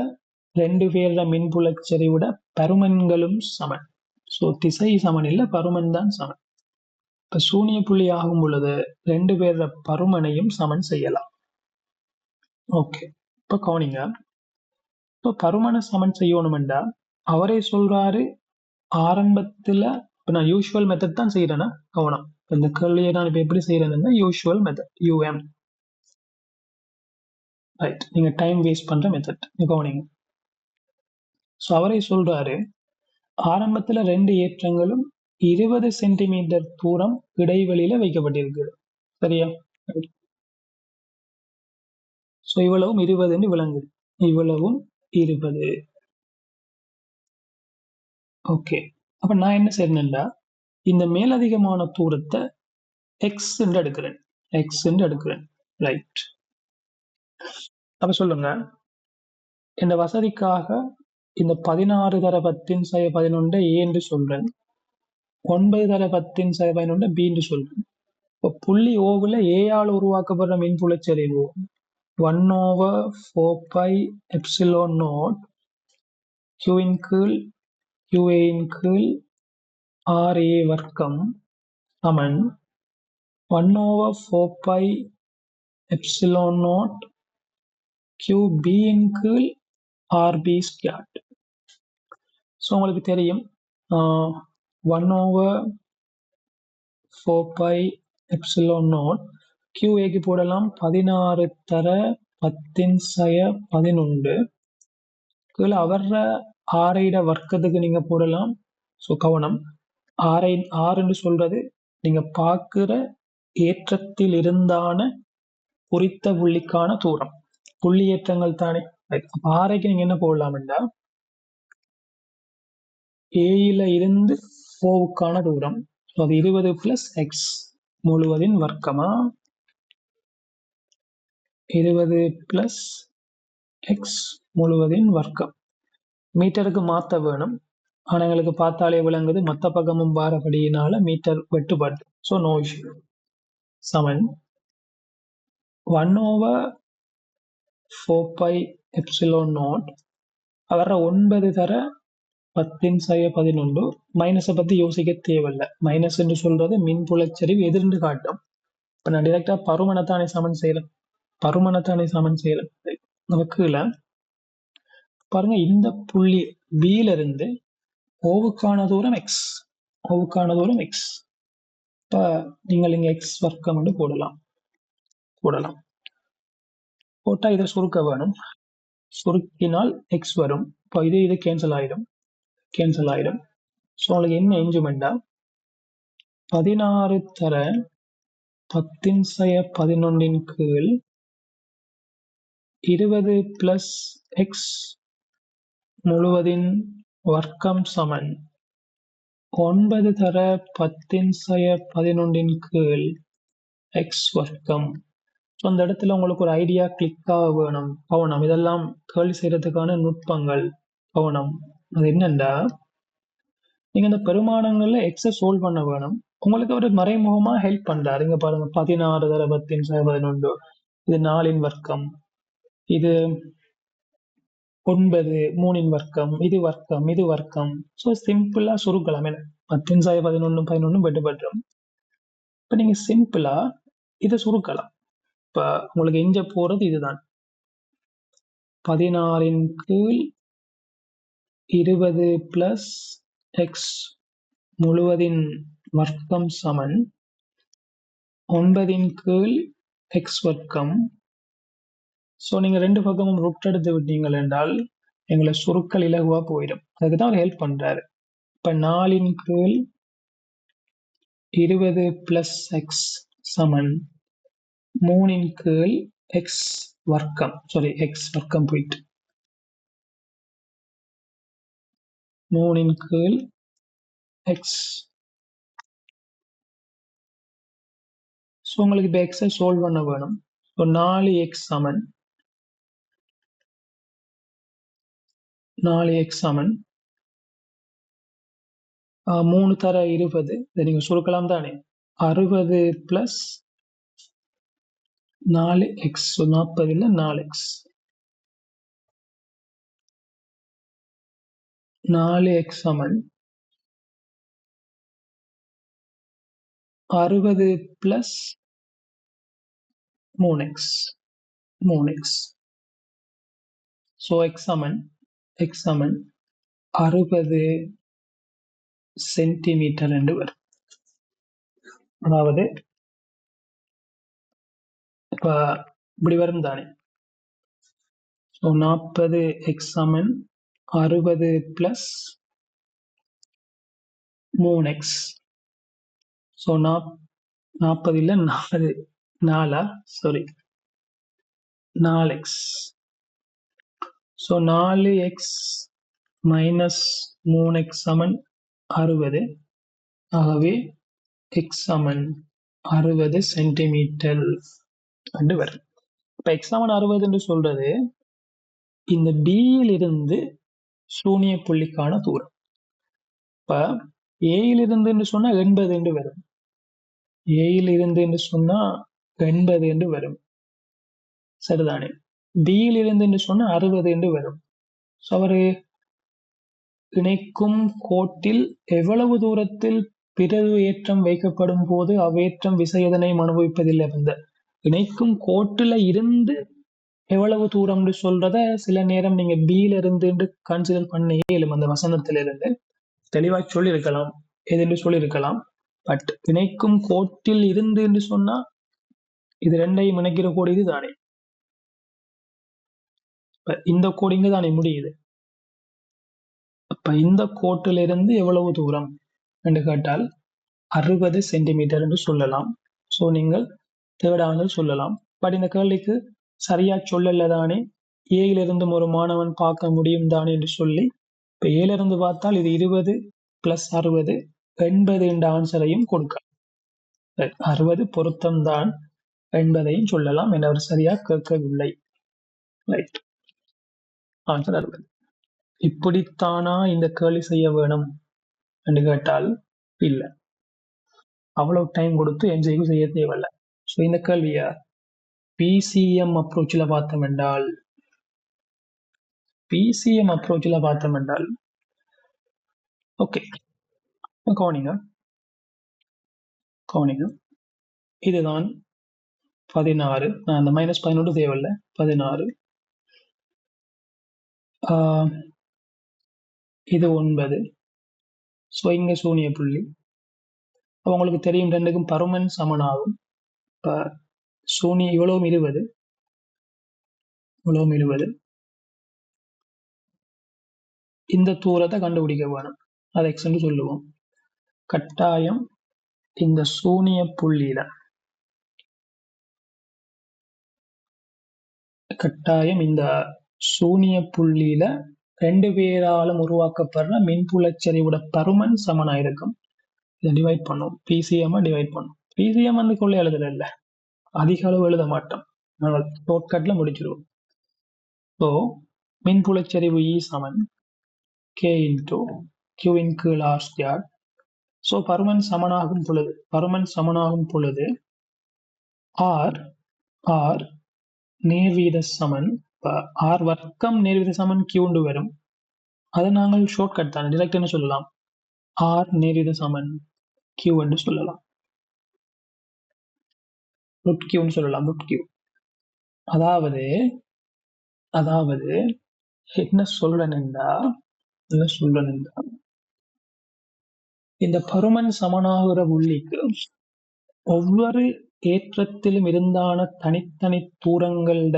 ரெண்டு பேரோட மின்புலச் செறிவுட பருமன்களும் சமன். ஸோ திசை சமன் இல்லை, பருமன் தான் சமன். இப்ப சூனிய புள்ளி ஆகும் பொழுது ரெண்டு பேரோட பருமனையும் சமன் செய்யலாம். ஓகே, இப்ப கவனிங்க. இப்போ பருமனை சமன் செய்யணும்டா அவரே சொல்றாரு ஆரம்பத்துல, இப்போ நான் யூஷுவல் மெத்தட் தான் செய்யறேன்னா கவனம். இந்த கேள்வியை நான் இப்போ எப்படி செய்யறேன்னா யூஷுவல் மெத்தட், யூஎம். ரைட், நீங்க டைம் வேஸ்ட் பண்ற மெத்தட் கவனிங்க. ஸோ அவரே சொல்றாரு ஆரம்பத்துல ரெண்டு ஏற்றங்களும் 20 சென்டிமீட்டர் தூரம் இடைவெளியில வைக்கப்பட்டிருக்கு. சரியா? ஸோ இவ்வளவும் 20 விளங்குது, இவ்வளவும் 20. ஓகே, அப்ப நான் என்ன செய்யணும்னா இந்த மேலதிகமான தூரத்தை எக்ஸ் என்று எடுக்கிறேன், எக்ஸ் என்று எடுக்கிறேன். ரைட், அப்ப சொல்லுங்க, இந்த வசதிக்காக இந்த 16 தர 10^11 ஏ என்று சொல்றேன், 9 தர 10^11 பி என்று சொல்றேன். இப்போ புள்ளி ஓவுல ஏயால் உருவாக்கப்படுற மின்புலச் செறிவு 1/4πε0 Qன் கீழ் QAன் கீழ் RA வர்க்கம் சமன் 1/4πε0 QBன் கீழ் RB². ஸோ உங்களுக்கு தெரியும் 1/4πε0 QAக்கு போடலாம் 16 தர 10^11 கீழே அவர ஆரைட வர்க்கத்துக்கு நீங்க போடலாம். ஸோ கவனம், ஆறுன்னு சொல்றது நீங்க பார்க்கிற ஏற்றத்தில் இருந்தான குறித்த புள்ளிக்கான தூரம், புள்ளி ஏற்றங்கள் தானே. ஆரைக்கு நீங்க என்ன போடலாம்டா ஏயில இருந்து ஓவுக்கான தூரம். அது 20 + x முழுவதின் வர்க்கமா, 20 + x முழுவதின் வர்க்கம். மீட்டருக்கு மாற்ற வேணும், ஆனால் எங்களுக்கு பார்த்தாலே விளங்குது மொத்த பக்கமும் பாரபடியினால மீட்டர் வெட்டுப்பாடு. So no issue. சமன் 1/4πε0 அவர 9 தர 10^11. மைனஸை பத்தி யோசிக்க தேவையில்லை, மைனஸ் என்று சொல்றது மின்புலச்சரிவு எதிர்ந்து காட்டும். இப்ப நான் டிரெக்டா பருமனத்தானே சமன் செய்யறேன், பருமனத்தானே சமன் செய்யறேன். நமக்கு கீழே பாருங்க, இந்த புள்ளி பியில இருந்து ஓவுக்கான தூரம் எக்ஸ், ஓவுக்கான தூரம் எக்ஸ். இப்ப நீங்கள் இங்க எக்ஸ் வர்க்கம் என்று போடலாம், போட்டா இதை சுருக்க வேணும், சுருக்கினால் எக்ஸ் வரும். இப்போ இது கேன்சல் ஆயிடும். ஸோ உங்களுக்கு என்ன எஞ்சுமெண்டா 16 தர 10^11 கீழ் 20 + x முழுவதின் வர்க்கம் சமன் 9 தர 10^11 கீழ் x வர்க்கம். ஸோ அந்த இடத்துல உங்களுக்கு ஒரு ஐடியா கிளிக்காக வேணும். கவனம், இதெல்லாம் கேள்வி செய்யறதுக்கான நுட்பங்கள். கவனம், அது என்னண்டா நீங்க இந்த பெருமானங்கள்ல எக்ஸை சோல்வ் பண்ண வேணும். உங்களுக்கு ஒரு மறைமுகமா ஹெல்ப் பண்றாரு. இங்க பாருங்க, 16 தர 10^11 இது 4ன் வர்க்கம், இது 9 3ன் வர்க்கம், இது வர்க்கம், இது வர்க்கம். ஸோ சிம்பிளா சுருக்கலாம். 10^11 வெட்டுப்பட்டுரும். இப்ப நீங்க சிம்பிளா இதை சுருக்கலாம். இப்ப உங்களுக்கு எங்க போறது இதுதான், 16ன் கீழ் 20 + x முழுவதின் வர்க்கம் சமன் 9ன் கீழ் x வர்க்கம். ஸோ நீங்க ரெண்டு பக்கமும் ரூட் எடுத்து விட்டீங்கள் என்றால் எங்களை சுருக்கல் இலகுவா போயிடும். அதுக்கு தான் அவர் ஹெல்ப் பண்றாரு. இப்ப 4ன் கீழ் 20 + x சமன் 3ன் கீழ் x வர்க்கம் எக்ஸ் வர்க்கம் போயிட்டு 3 கீழ் எக்ஸ். ஸோ உங்களுக்கு இப்போ எக்ஸை சால்வ் பண்ண வேணும். ஸோ 4x சமன் 3 தர 20. இதை நீங்கள் சுருக்கலாம் தானே. 60 + 4x. 40 4x. 4x சமன் 60 + 3x. ஸோ x சமன் 60 சென்டிமீட்டர் என்று வரும். அதாவது இப்போ இப்படி வரும் தானே. ஸோ 40x சமன் 60 + 3x. So 40 4x. So 4x - 3x சமன் 60. ஆகவே x சமன் 60 சென்டிமீட்டர் என்று வரும். இப்போ x சமன் 60 என்று சொல்றது இந்த B-யிலிருந்து சூனிய புள்ளிக்கான தூரம். இப்போ A-யிலிருந்து சொன்னா 80 என்று வரும். A-யிலிருந்து சொன்னா 80 என்று வரும். சரிதானே. B-யிலிருந்து சொன்னா 60 என்று வரும். ஸோ அவர் இணைக்கும் கோட்டில் எவ்வளவு தூரத்தில் பிறகு ஏற்றம் வைக்கப்படும் போது அவ்வேற்றம் விசை எதனையும் அனுபவிப்பதில்லை. அந்த இணைக்கும் கோட்டில இருந்து எவ்வளவு தூரம் சொல்றத சில நேரம் நீங்க B-ல இருந்து கன்சிடர் பண்ண இயலும். அந்த வசனத்திலிருந்து தெளிவாக சொல்லியிருக்கலாம், எது சொல்லியிருக்கலாம். பட் இணைக்கும் கோட்டில் இருந்து என்று சொன்னா இது ரெண்டையும் இணைக்கிற கோடு இது தானே. இந்த கோடு இங்க தானே முடியுது. அப்ப இந்த கோட்டிலிருந்து எவ்வளவு தூரம் என்று கேட்டால் 60 சென்டிமீட்டர் என்று சொல்லலாம். ஸோ நீங்கள் தேர்ட் சொல்லலாம். பட் இந்த கேள்விக்கு சரியா சொல்லல தானே. ஏயிலிருந்து ஒரு மாணவன் பார்க்க முடியும் தானே என்று சொல்லி இப்போ ஏலிருந்து பார்த்தால் இது 20 + 60 80 என்ற ஆன்சரையும் கொடுக்க 60 பொருத்தம்தான் என்பதையும் சொல்லலாம். என்று சரியா கேட்கவில்லை. Right, answer 60. இப்படித்தானா இந்த கேள்வி செய்ய வேணும் என்று கேட்டால் இல்லை. அவ்வளவு டைம் கொடுத்து என்ஜாய்க்கு செய்ய தேவையில்லை. ஸோ இந்த கேள்வியை பிசிஎம் அப்ரோச்சில் பார்த்தோம் என்றால் ஓகே கவனிங்க. இதுதான் 16. நான் அந்த -11 தேவையில்லை. 16 இது 9. ஸோ இங்க சூனிய புள்ளி. உங்களுக்கு தெரியும் ரெண்டுக்கும் பருமன் சமனாகும். இப்போ சூனிய இவ்வளவும் 20. இந்த தூரத்தை கண்டுபிடிக்க வேணும். அதை எக்ஸ் என்று சொல்லுவோம். கட்டாயம் இந்த சூனிய புள்ளியில ரெண்டு பேராலும் உருவாக்கப்படுற மின்புலச்சரிவோட பருமன் சமனாயிருக்கும். இதை டிவைட் பண்ணும். பிசிஎம் டிவைட் பண்ணும். பிசிஎம் வந்து கொள்ளை எழுதல இல்லை, அதிக அளவு எழுத மாட்டோம். ஷார்ட்கட்ல முடிச்சிருவோம். ஸோ மின்புலச்சரிவு E சமன் K × Q இன் கீழ் R². ஸோ பருமன் சமனாகும் பொழுது R நேர்வீத சமன் R வர்க்கம் நேர்வீத சமன் Q வரும். அதை நாங்கள் ஷார்ட்கட் தான் டிரெக்ட் என்ன சொல்லலாம், R நேர்வீத சமன் Q என்று சொல்லலாம். √Q சொல்லலாம். √Q அதாவது என்ன சொல்றேன் என்றால் இந்த பருமன் சமனாகிற புள்ளிக்கு ஒவ்வொரு ஏற்றத்திலும் இருந்தான தனித்தனி தூரங்களோட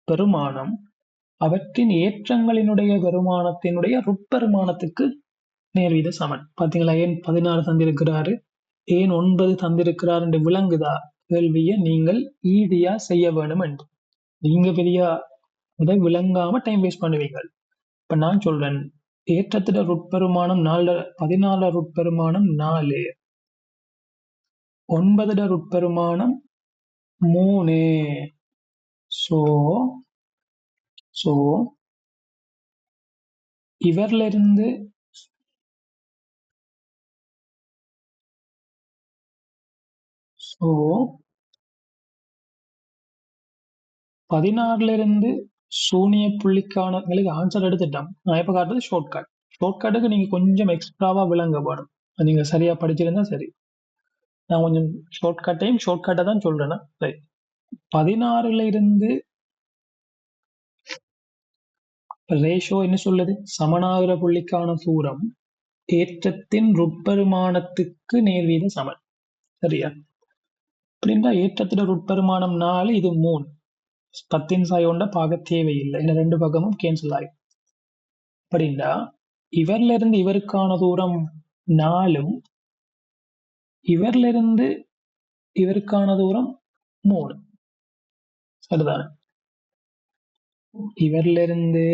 பெருமானம் அவற்றின் ஏற்றங்களினுடைய பெருமானத்தினுடைய ருட்பெருமானத்துக்கு நேர்வீத சமன். பாத்தீங்களா, ஏன் 16 தந்திருக்கிறாரு, ஏன் 9 தந்திருக்கிறார் என்று விளங்குதா கேள்வியை நீங்கள் ஈஸியா செய்ய வேணும் என்று. நீங்க பெரிய இதை விளங்காம டைம் வேஸ்ட் பண்ணுவீங்க. இப்ப நான் சொல்றேன், ஏற்றத்திட ருட்பெருமானம் 14 ருட்பெருமானம் 4, 9 ருட்பெருமானம் 3. சோ சோ இவர்ல இருந்து சோ 16ல இருந்து சூனிய புள்ளிக்கான உங்களுக்கு ஆன்சர் எடுத்துட்டோம். நான் இப்ப காட்டுறது ஷார்ட்கட். ஷார்ட்கட்டுக்கு நீங்க கொஞ்சம் எக்ஸ்ட்ராவா விளங்க போகணும். நீங்க சரியா படிச்சிருந்தா சரி. நான் கொஞ்சம் ஷார்ட்கட்டை தான் சொல்றேன்னா. ரைட். 16ல இருந்து ரேஷோ என்ன சொல்லுது? சமனாகிற புள்ளிக்கான தூரம் ஏற்றத்தின் ருட்பெருமானத்துக்கு நேர்வீத சமன். சரியா? அப்படின்னா ஏற்றத்திட ருட்பெருமானம் 4, இது 3. 10 சாய் ஒன்றை பார்க்க தேவையில்லை. இந்த ரெண்டு பக்கமும் கேன்சல் ஆகும். அப்படின்னா இவர்ல இருந்து இவருக்கான தூரம் 4, இவர்ல இருந்து இவருக்கான தூரம் 3. சரிதானே? இவர்ல இருந்து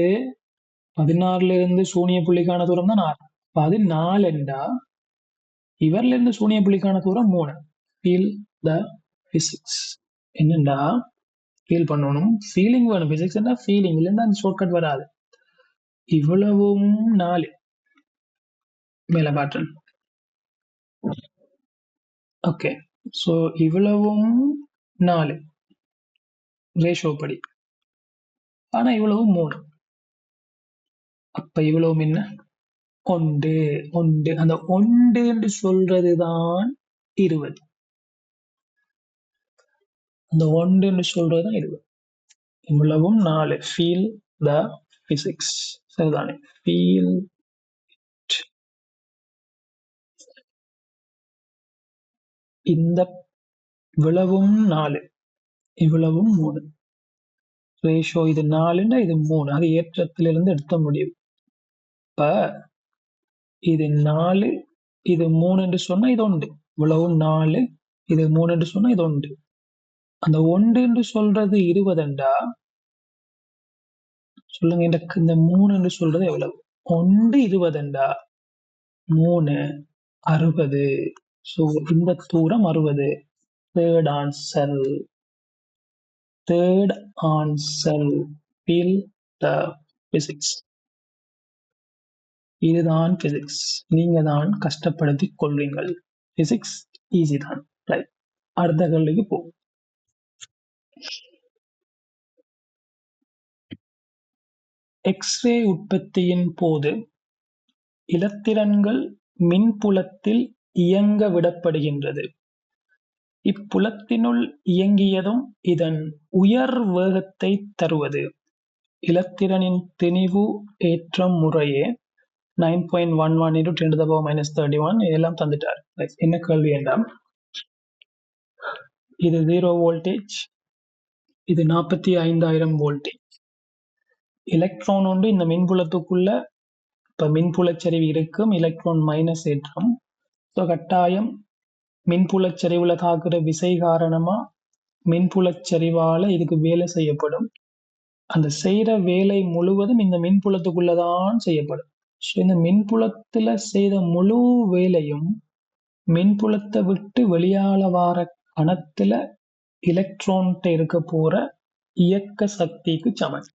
16ல இருந்து சூனிய புள்ளிக்கான தூரம் தான் 4. 14 என்றா இவர்ல இருந்து சூனிய புள்ளிக்கான தூரம் 3. Feel the physics. என்னண்டா ஃபீல் பண்ணணும், ஃபீலிங் வேணும். பிசிக்ஸ் என்ன ஃபீலிங் இல்லைன்னா அந்த ஷார்ட்கட் வராது. இவ்வளவும் 4 மேல காற்றல். ஓகே, ஸோ இவ்வளவும் 4 ரேஷோ படி, ஆனா இவ்வளவும் 3. அப்ப இவ்வளவும் என்ன? 1 1. அந்த 1 என்று சொல்றதுதான் 20. அந்த 1 என்று சொல்றதுதான் 20. இவ்வளவும் 4. Feel the physics. சரிதானே? ஃபீல் இந்த இவ்வளவும் 4, இவ்வளவும் 3. ரேஷோ இது 4ன்னா இது 3. அது ஏற்றத்திலிருந்து எடுத்த முடிவு. இப்ப இது 4, இது 3 என்று சொன்னா இது 1. இவ்வளவும் 4, இது 3 என்று சொன்னா இது 1. அந்த 1 என்று சொல்றது 20 சொல்லுங்க. இந்த 3 என்று சொல்றது எவ்வளவு? 1 20 3 60. ஸோ இந்த தூரம் 60. Third answer. Feel the physics. இதுதான் பிசிக்ஸ். நீங்க தான் கஷ்டப்படுத்திக் கொள்வீங்கள். பிசிக்ஸ் ஈஸி தான். ரைட், அடுத்த கேள்விக்கு போ. எக்ஸ்ரே உற்பத்தியின் போது இலத்திரன்கள் மின்புலத்தில் இயங்க விடப்படுகின்றது. இப்புலத்தினுள் இயங்கியதும் இதன் உயர் வேகத்தை தருவது. இலத்திரனின் திணிவு ஏற்றம் முறையே 9.11 into 10 to the power minus 31. இதெல்லாம் தந்துட்டார். என்ன கேள்வி என்றால், இது 0 வோல்டேஜ், இது 45,000 வோல்டேஜ். எலக்ட்ரான் ஒன்று இந்த மின்புலத்துக்குள்ள, இப்ப மின்புலச்சரிவு இருக்கும், எலக்ட்ரான் மைனஸ் ஏற்றம். ஸோ கட்டாயம் மின்புலச்சரிவுல தாக்குற விசை காரணமா மின்புலச்சரிவால இதுக்கு வேலை செய்யப்படும். அந்த செய்யற வேலை முழுவதும் இந்த மின்புலத்துக்குள்ளதான் செய்யப்படும். ஸோ இந்த மின்புலத்துல செய்த முழு வேலையும் மின்புலத்தை விட்டு வெளியால வார கணத்துல எலக்ட்ரான்கிட்ட இருக்க போற இயக்க சக்திக்கு சமன்.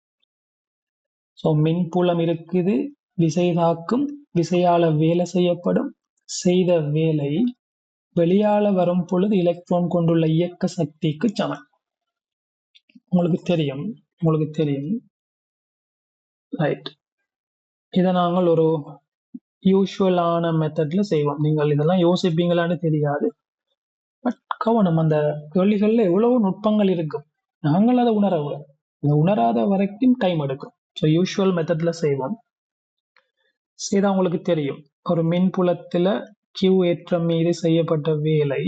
ஸோ மின்புலம் இருக்குது, விசை தாக்கும், விசையால வேலை செய்யப்படும். செய்த வேலை வெளியால வரும் பொழுது எலக்ட்ரான் கொண்டுள்ள இயக்க சக்திக்கு சமன். உங்களுக்கு தெரியும். ரைட். இதை நாங்கள் ஒரு யூஸ்வலான மெத்தட்ல செய்வோம். நீங்கள் இதெல்லாம் யோசிப்பீங்களான்னு தெரியாது. பட் கவனம், அந்த கேள்விகள்ல எவ்வளவு நுட்பங்கள் இருக்கும். நாங்கள் அதை உணராத வரைக்கும் டைம் எடுக்கும். ஸோ யூஸ்வல் மெத்தட்ல செய்வோம். செய்தா உங்களுக்கு தெரியும், ஒரு மின்புலத்துல Q ஏற்றம் மீது செய்யப்பட்ட வேலை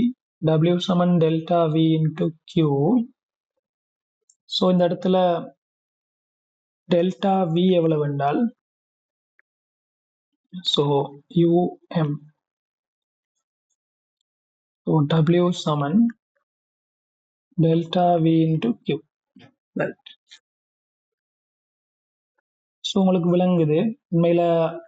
W சமன் delta V into Q. So இந்த இடத்துல டெல்டா V எவ்வளவு என்றால், ஸோ UM. ஸோ W சமன் delta V into Q. So உங்களுக்கு விளங்குது. உண்மையில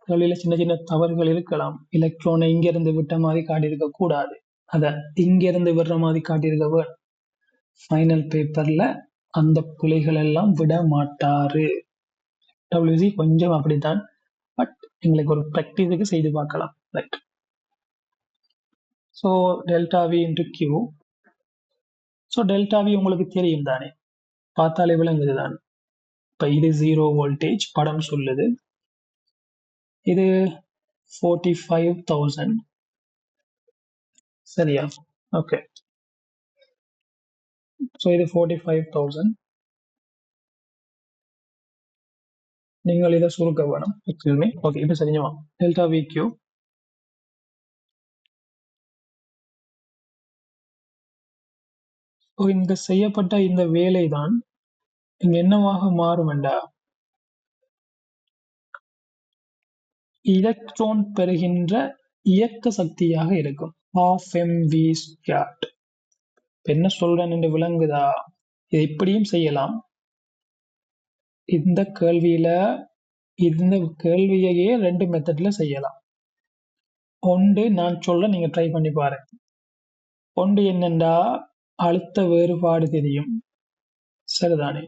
கேள்வியில சின்ன சின்ன தவறுகள் இருக்கலாம். எலக்ட்ரானை இங்க இருந்து விட்ட மாதிரி காட்டியிருக்க கூடாது, அத இங்க இருந்து விடுற மாதிரி காட்டியிருக்க. ஃபைனல் பேப்பர்ல அந்த பிழைகள் எல்லாம் விட மாட்டாரு. WC கொஞ்சம் அப்படித்தான், பட் எங்களுக்கு ஒரு ப்ராக்டிஸுக்கு செய்து பார்க்கலாம். Right. So delta V into Q. So delta V உங்களுக்கு தெரியும் தானே, பார்த்தாலே விளங்குது தானே. இப்போ இது 0 வோல்டேஜ் படம் சொல்லுது. இது 45,000. சரியா? ஓகே. ஸோ இது 45,000. நீங்கள் இதை சுருக்க வேணும். Excuse me. ஓகே, இப்போ சரிஞ்சுமா டெல்டா வி கியூ. இந்த செய்யப்பட்ட இந்த வேலை தான் இங்க என்னவாக மாறும் என்றா, எலக்ட்ரான் பெறுகின்ற இயக்க சக்தியாக இருக்கும். half mv². என்ன சொல்றேன் என்று விளங்குதா? இதை இப்படியும் செய்யலாம். இந்த கேள்வியையே 2 மெத்தட்ல செய்யலாம். ஒன்று நான் சொல்றேன், நீங்க ட்ரை பண்ணி பாருங்க. ஒன்று என்னண்டா, அழுத்த வேறுபாடு தெரியும், சரிதானே,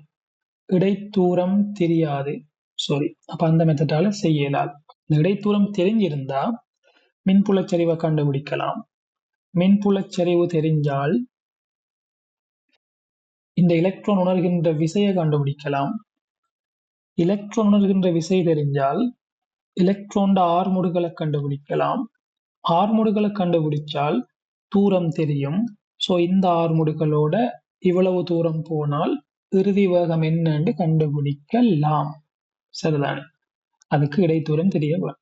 இடைத்தூரம் தெரியாது. சாரி, அப்ப அந்த மெத்தடால செய்யலாம். இடைத்தூரம் தெரிஞ்சிருந்தா மின்புலச்சரிவை கண்டுபிடிக்கலாம். மின்புலச்சரிவு தெரிஞ்சால் இந்த எலக்ட்ரான் உணர்கின்ற விசையை கண்டுபிடிக்கலாம். எலக்ட்ரான் உணர்கின்ற விசை தெரிஞ்சால் எலக்ட்ரான் ஆர்முடுகளை கண்டுபிடிக்கலாம். ஆர்முடுகளை கண்டுபிடிச்சால் தூரம் தெரியும். ஸோ இந்த ஆர்முடுகளோட இவ்வளவு தூரம் போனால் இறுதி வேகம் என்னன்னு கண்டுபிடிக்கலாம், சரிதானே. அதுக்கு இடைத்தூரம் தெரிய வரும்.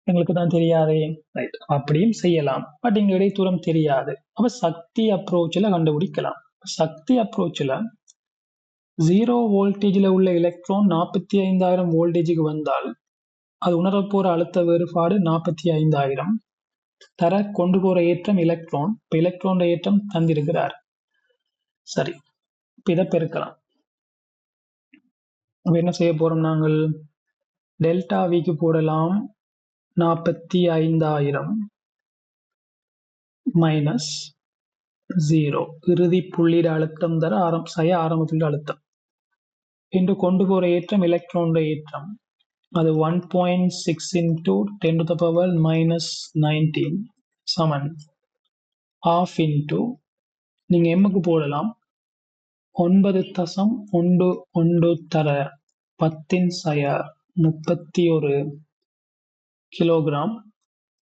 எங்களுக்கு தான் தெரியாதே. ரைட், அப்படியும் செய்யலாம். பட் இங்க இடைத்தூரம் தெரியாது. அப்ப சக்தி அப்ரோச்சில் கண்டுபிடிக்கலாம். சக்தி அப்ரோச்சில் 0 வோல்டேஜில் உள்ள எலக்ட்ரான் 45,000 வோல்டேஜுக்கு வந்தால் அது உணரப்போற அழுத்த வேறுபாடு 45,000. தர கொண்டு போற ஏற்றம் எலக்ட்ரான். இப்போ எலக்ட்ரான் ஏற்றம் தந்திருக்கிறார். சரி, இப்போ இதை பெருக்கலாம். அப்ப என்ன செய்ய போறோம், நாங்கள் டெல்டா விக்கு போடலாம் 45,000 மைனஸ் 0 இறுதி புள்ளிட அழுத்தம் தர ஆரம்பத்தில் அழுத்தம் என்று கொண்டு போற ஏற்றம் எலக்ட்ரான் ஏற்றம். அது 1.6 into 10 to the power minus 19 Saman half into, நீங்க எம்முக்கு போடலாம் 9.11 தர 10⁻31 கிலோகிராம்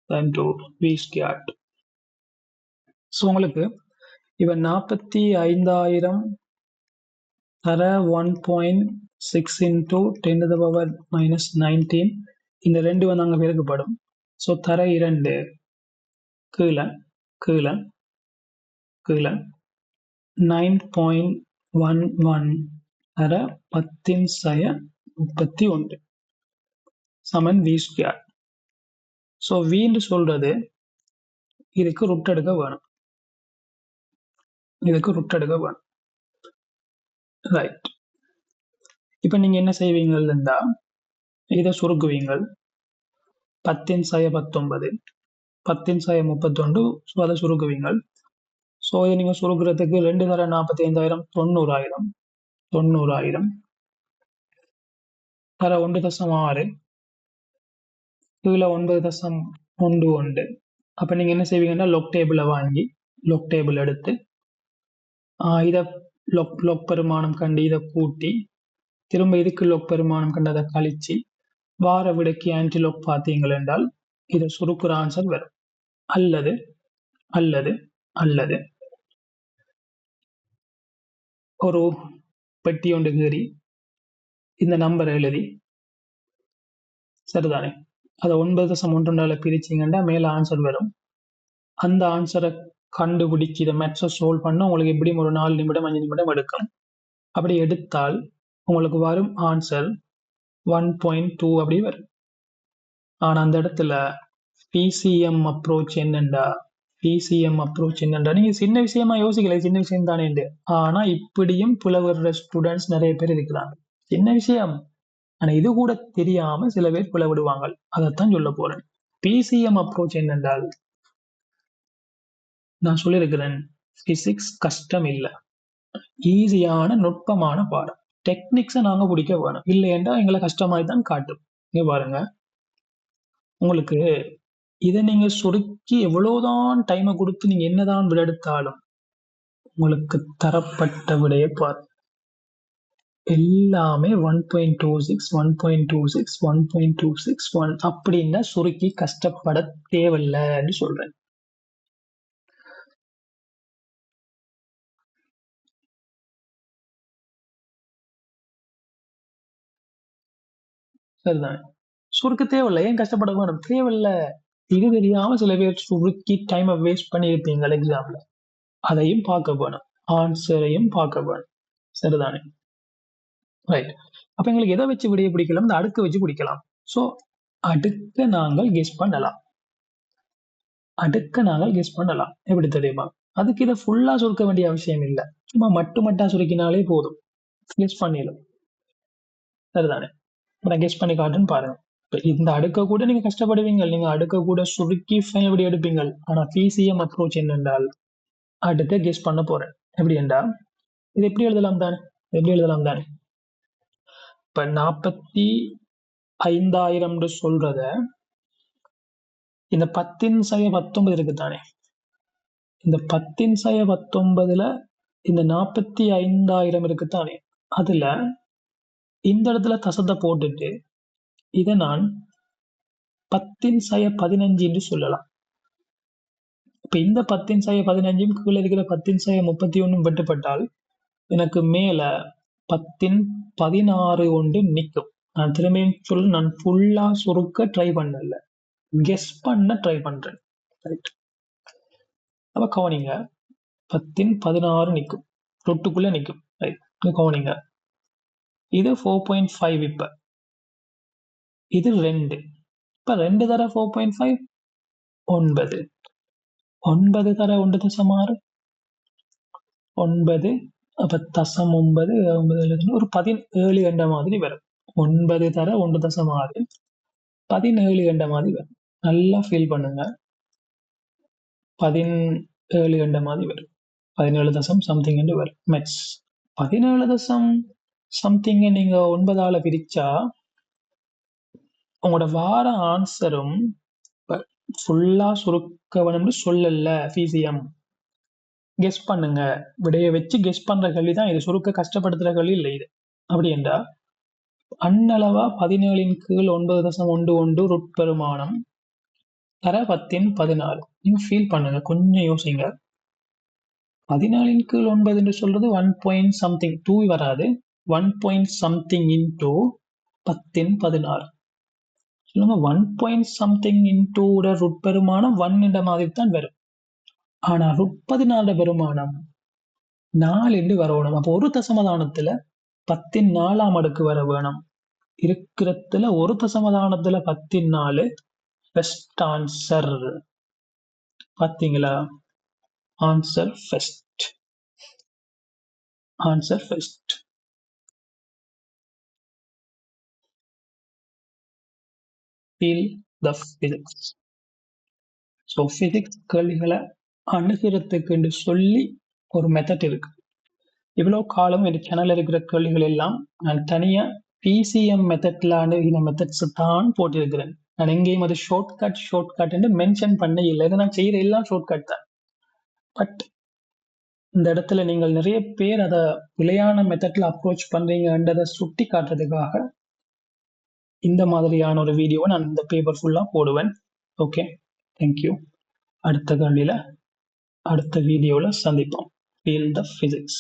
into v². ஸோ உங்களுக்கு இவன் 45,000 தர 1.6 into 10 to the power minus 19, இந்த 2 வந்து அங்கே பெருக்கப்படும். ஸோ தர 2 கீழே கீழே கீழே 9.11 தர 10⁻31 சமன் v². ஸோ வீண்டு சொல்றது இதுக்கு ரூட் எடுக்க வேணும். ரைட். இப்போ நீங்க என்ன செய்வீங்கன்னா, இதை சுருக்குவீங்கள் 10⁻19 10⁻31. ஸோ அதை சுருக்குவீங்கள். ஸோ இதை நீங்க சுருக்குறதுக்கு 2 தர 45,000 90,000 தர 1.6 கீழே 9.11. அப்போ நீங்க என்ன செய்வீங்கன்னா, லொக் டேபிளை வாங்கி லொக் டேபிள் எடுத்து இதை லொக் பெருமானம் கண்டு இதை கூட்டி திரும்ப இதுக்கு லொக் பெருமானம் கண்டு அதை கழிச்சு வார விடைக்கு ஆன்டிலோக் பார்த்தீங்கள் என்றால் இதை சுருக்குற ஆன்சர் வரும். அல்லது அல்லது அல்லது ஒரு பெட்டி ஒன்று கீறி இந்த நம்பரை எழுதி, சரிதானே, அதை 9.1 பிரிச்சிங்கன்னா மேலே ஆன்சர் வரும். அந்த ஆன்சரை கண்டுபிடிச்சி இதை மேட்சை சோல்வ் பண்ண உங்களுக்கு எப்படியும் ஒரு 4 நிமிடம் 5 நிமிடம் எடுக்கும். அப்படி எடுத்தால் உங்களுக்கு வரும் ஆன்சர் 1.2 அப்படி வரும். ஆனால் அந்த இடத்துல பிசிஎம் அப்ரோச் என்னண்டா, பிசிஎம் அப்ரோச் என்னன்றா நீங்க சின்ன விஷயமா யோசிக்கல, சின்ன விஷயம் தானே. ஆனா இப்படியும் பிளவுற ஸ்டூடெண்ட்ஸ் நிறைய பேர் இருக்கிறாங்க. சின்ன விஷயம், ஆனா இது கூட தெரியாம சில பேர் பிளவிடுவாங்க. அதைத்தான் சொல்ல போறேன். பிசிஎம் அப்ரோச் என்னென்றால், நான் சொல்லியிருக்கிறேன், பிசிக்ஸ் கஷ்டம் இல்லை, ஈஸியான நுட்பமான பாடம். டெக்னிக்ஸை நாங்க பிடிக்க வேணும், இல்லையென்றா எங்களை கஷ்டமாய் தான் காட்டும். இங்க பாருங்க, உங்களுக்கு இதை நீங்க சுருக்கி எவ்வளவுதான் டைமை கொடுத்து நீங்க என்னதான் விடெடுத்தாலும் உங்களுக்கு தரப்பட்ட விடையை பாரு, எல்லாமே 1.26 1.26 1.261 அப்படின்னா சுருக்கி கஷ்டப்பட தேவையில்லைன்னு சொல்றேன். சரிதானே? சுருக்க தேவையில்லை, ஏன் கஷ்டப்பட வேணும்? தேவையில்லை. இது தெரியாம சில பேர் சுருக்கி டைமை வேஸ்ட் பண்ணியிருப்பீங்க எக்ஸாம்ல, அதையும் பார்க்க வேணும், ஆன்சரையும் பார்க்க வேணும். சரிதானே? ரைட். அப்ப எங்களுக்கு எதை வச்சு விடைய பிடிக்கலாம்? இந்த அடுக்க வச்சு பிடிக்கலாம். ஸோ அடுக்க நாங்கள் கெஸ் பண்ணலாம். அடுக்க நாங்கள் கெஸ் பண்ணலாம். எப்படி தெரியுமா? அதுக்கு இதை ஃபுல்லா சுருக்க வேண்டிய அவசியம் இல்லை, சும்மா மட்டும் சுருக்கினாலே போதும், கெஸ் பண்ணிடும். சரிதானே? நான் கெஸ் பண்ணி காட்டுன்னு பாருங்க. இந்த அடுக்க கூட நீங்க கஷ்டப்படுவீங்க, நீங்க அடுக்க கூட சுருக்கி ஃபைனல் விட எடுப்பீங்க. ஆனா பிசிஎம் அப்ரோச் என்னென்றால், அடுக்க கெஸ் பண்ண போறேன். எப்படி என்றால், இது எப்படி எழுதலாம் தானே? எப்படி எழுதலாம் தானே? இப்ப 45,000 சொல்றத இந்த 10/19 இருக்குதானே, இந்த 10/19 இந்த 45,000 இருக்குதானே, அதுல இந்த இடத்துல தசத்தை போட்டுட்டு இதை நான் 10/15 என்று சொல்லலாம். இப்ப இந்த 10/15 கீழே இருக்கிற 10/31 வெட்டுப்பட்டால் எனக்கு மேல 10/16 ஒன்று நிற்கும். நான் திரும்பியும் சொல்ல, நான் ஃபுல்லா சுருக்க ட்ரை பண்ணல, கெஸ் பண்ண ட்ரை பண்றேன். அப்ப கவனிங்க, 10/16 நிற்கும், தொட்டுக்குள்ள நிற்கும். கவனிங்க, இது 4.5. இப்ப இது 2. இப்ப 2 தர 4.5 9. 9 தர 1.6 9. அப்ப தசம் 9 ஒரு 17 என்ற மாதிரி வரும். 9 தர 1.6 17 என்ற மாதிரி வரும். நல்லா ஃபீல் பண்ணுங்க, 17 என்ற மாதிரி வரும். 17 தசம் சம்திங் என்று வரும். மேட்ச் 17 தசம் சம்திங் நீங்க 9ஆல பிரிச்சா உங்களோட வார ஆன்சரும் ஃபுல்லா சுருக்க வேணும்னு சொல்லல பிசிஎம். கெஸ் பண்ணுங்க, விடைய வச்சு கெஸ் பண்ற கேள்வி தான் இது, சுருக்க கஷ்டப்படுத்துற கேள்வி இல்லை இது. அப்படி என்றா அன்னளவா 17/9.11 ருட்பெருமானம் தர 10/16. நீங்க ஃபீல் பண்ணுங்க, கொஞ்சம் யோசிங்க. 14/9 என்று சொல்றது 1 something 2 வராது, 1 something into 10/16. சொல்லுங்க, 1 something into ருட்பெருமானம் 1 என்ற மாதிரி தான் வரும். ஆனா 14 பெருமானம் 4 என்று வரணும். அப்போ ஒரு தசமதானத்துல 10/4 அடுக்கு வர வேணும். இருக்கிறதுல ஒரு தசமதானத்துல 10/4 பெஸ்ட் ஆன்சர். பாத்தீங்களா? Answer first, answer first. Feel the physics. So physics கேள்விகளை அணுகிறதுக்கு சொல்லி ஒரு மெத்தட் இருக்கு. இவ்வளவு காலம் இந்த சேனல் இருக்கிற கேள்விகள் எல்லாம் நான் தனியா பிசிஎம் மெத்தட்ல அணுகின மெத்தட்ஸ் தான் போட்டிருக்கிறேன். நான் எங்கேயும் அது ஷார்ட்கட் என்று மென்ஷன் பண்ண இல்லை. நான் செய்யற எல்லாம் ஷார்ட்கட் தான். பட் இந்த இடத்துல நீங்கள் நிறைய பேர் அதை விளையான மெத்தட்ல அப்ரோச் பண்றீங்கன்றதை சுட்டி காட்டுறதுக்காக இந்த மாதிரியான ஒரு வீடியோவை நான் இந்த பேப்பர் ஃபுல்லா போடுவேன். Okay, thank you. அடுத்த வீடியோல சந்திப்போம். Feel the physics.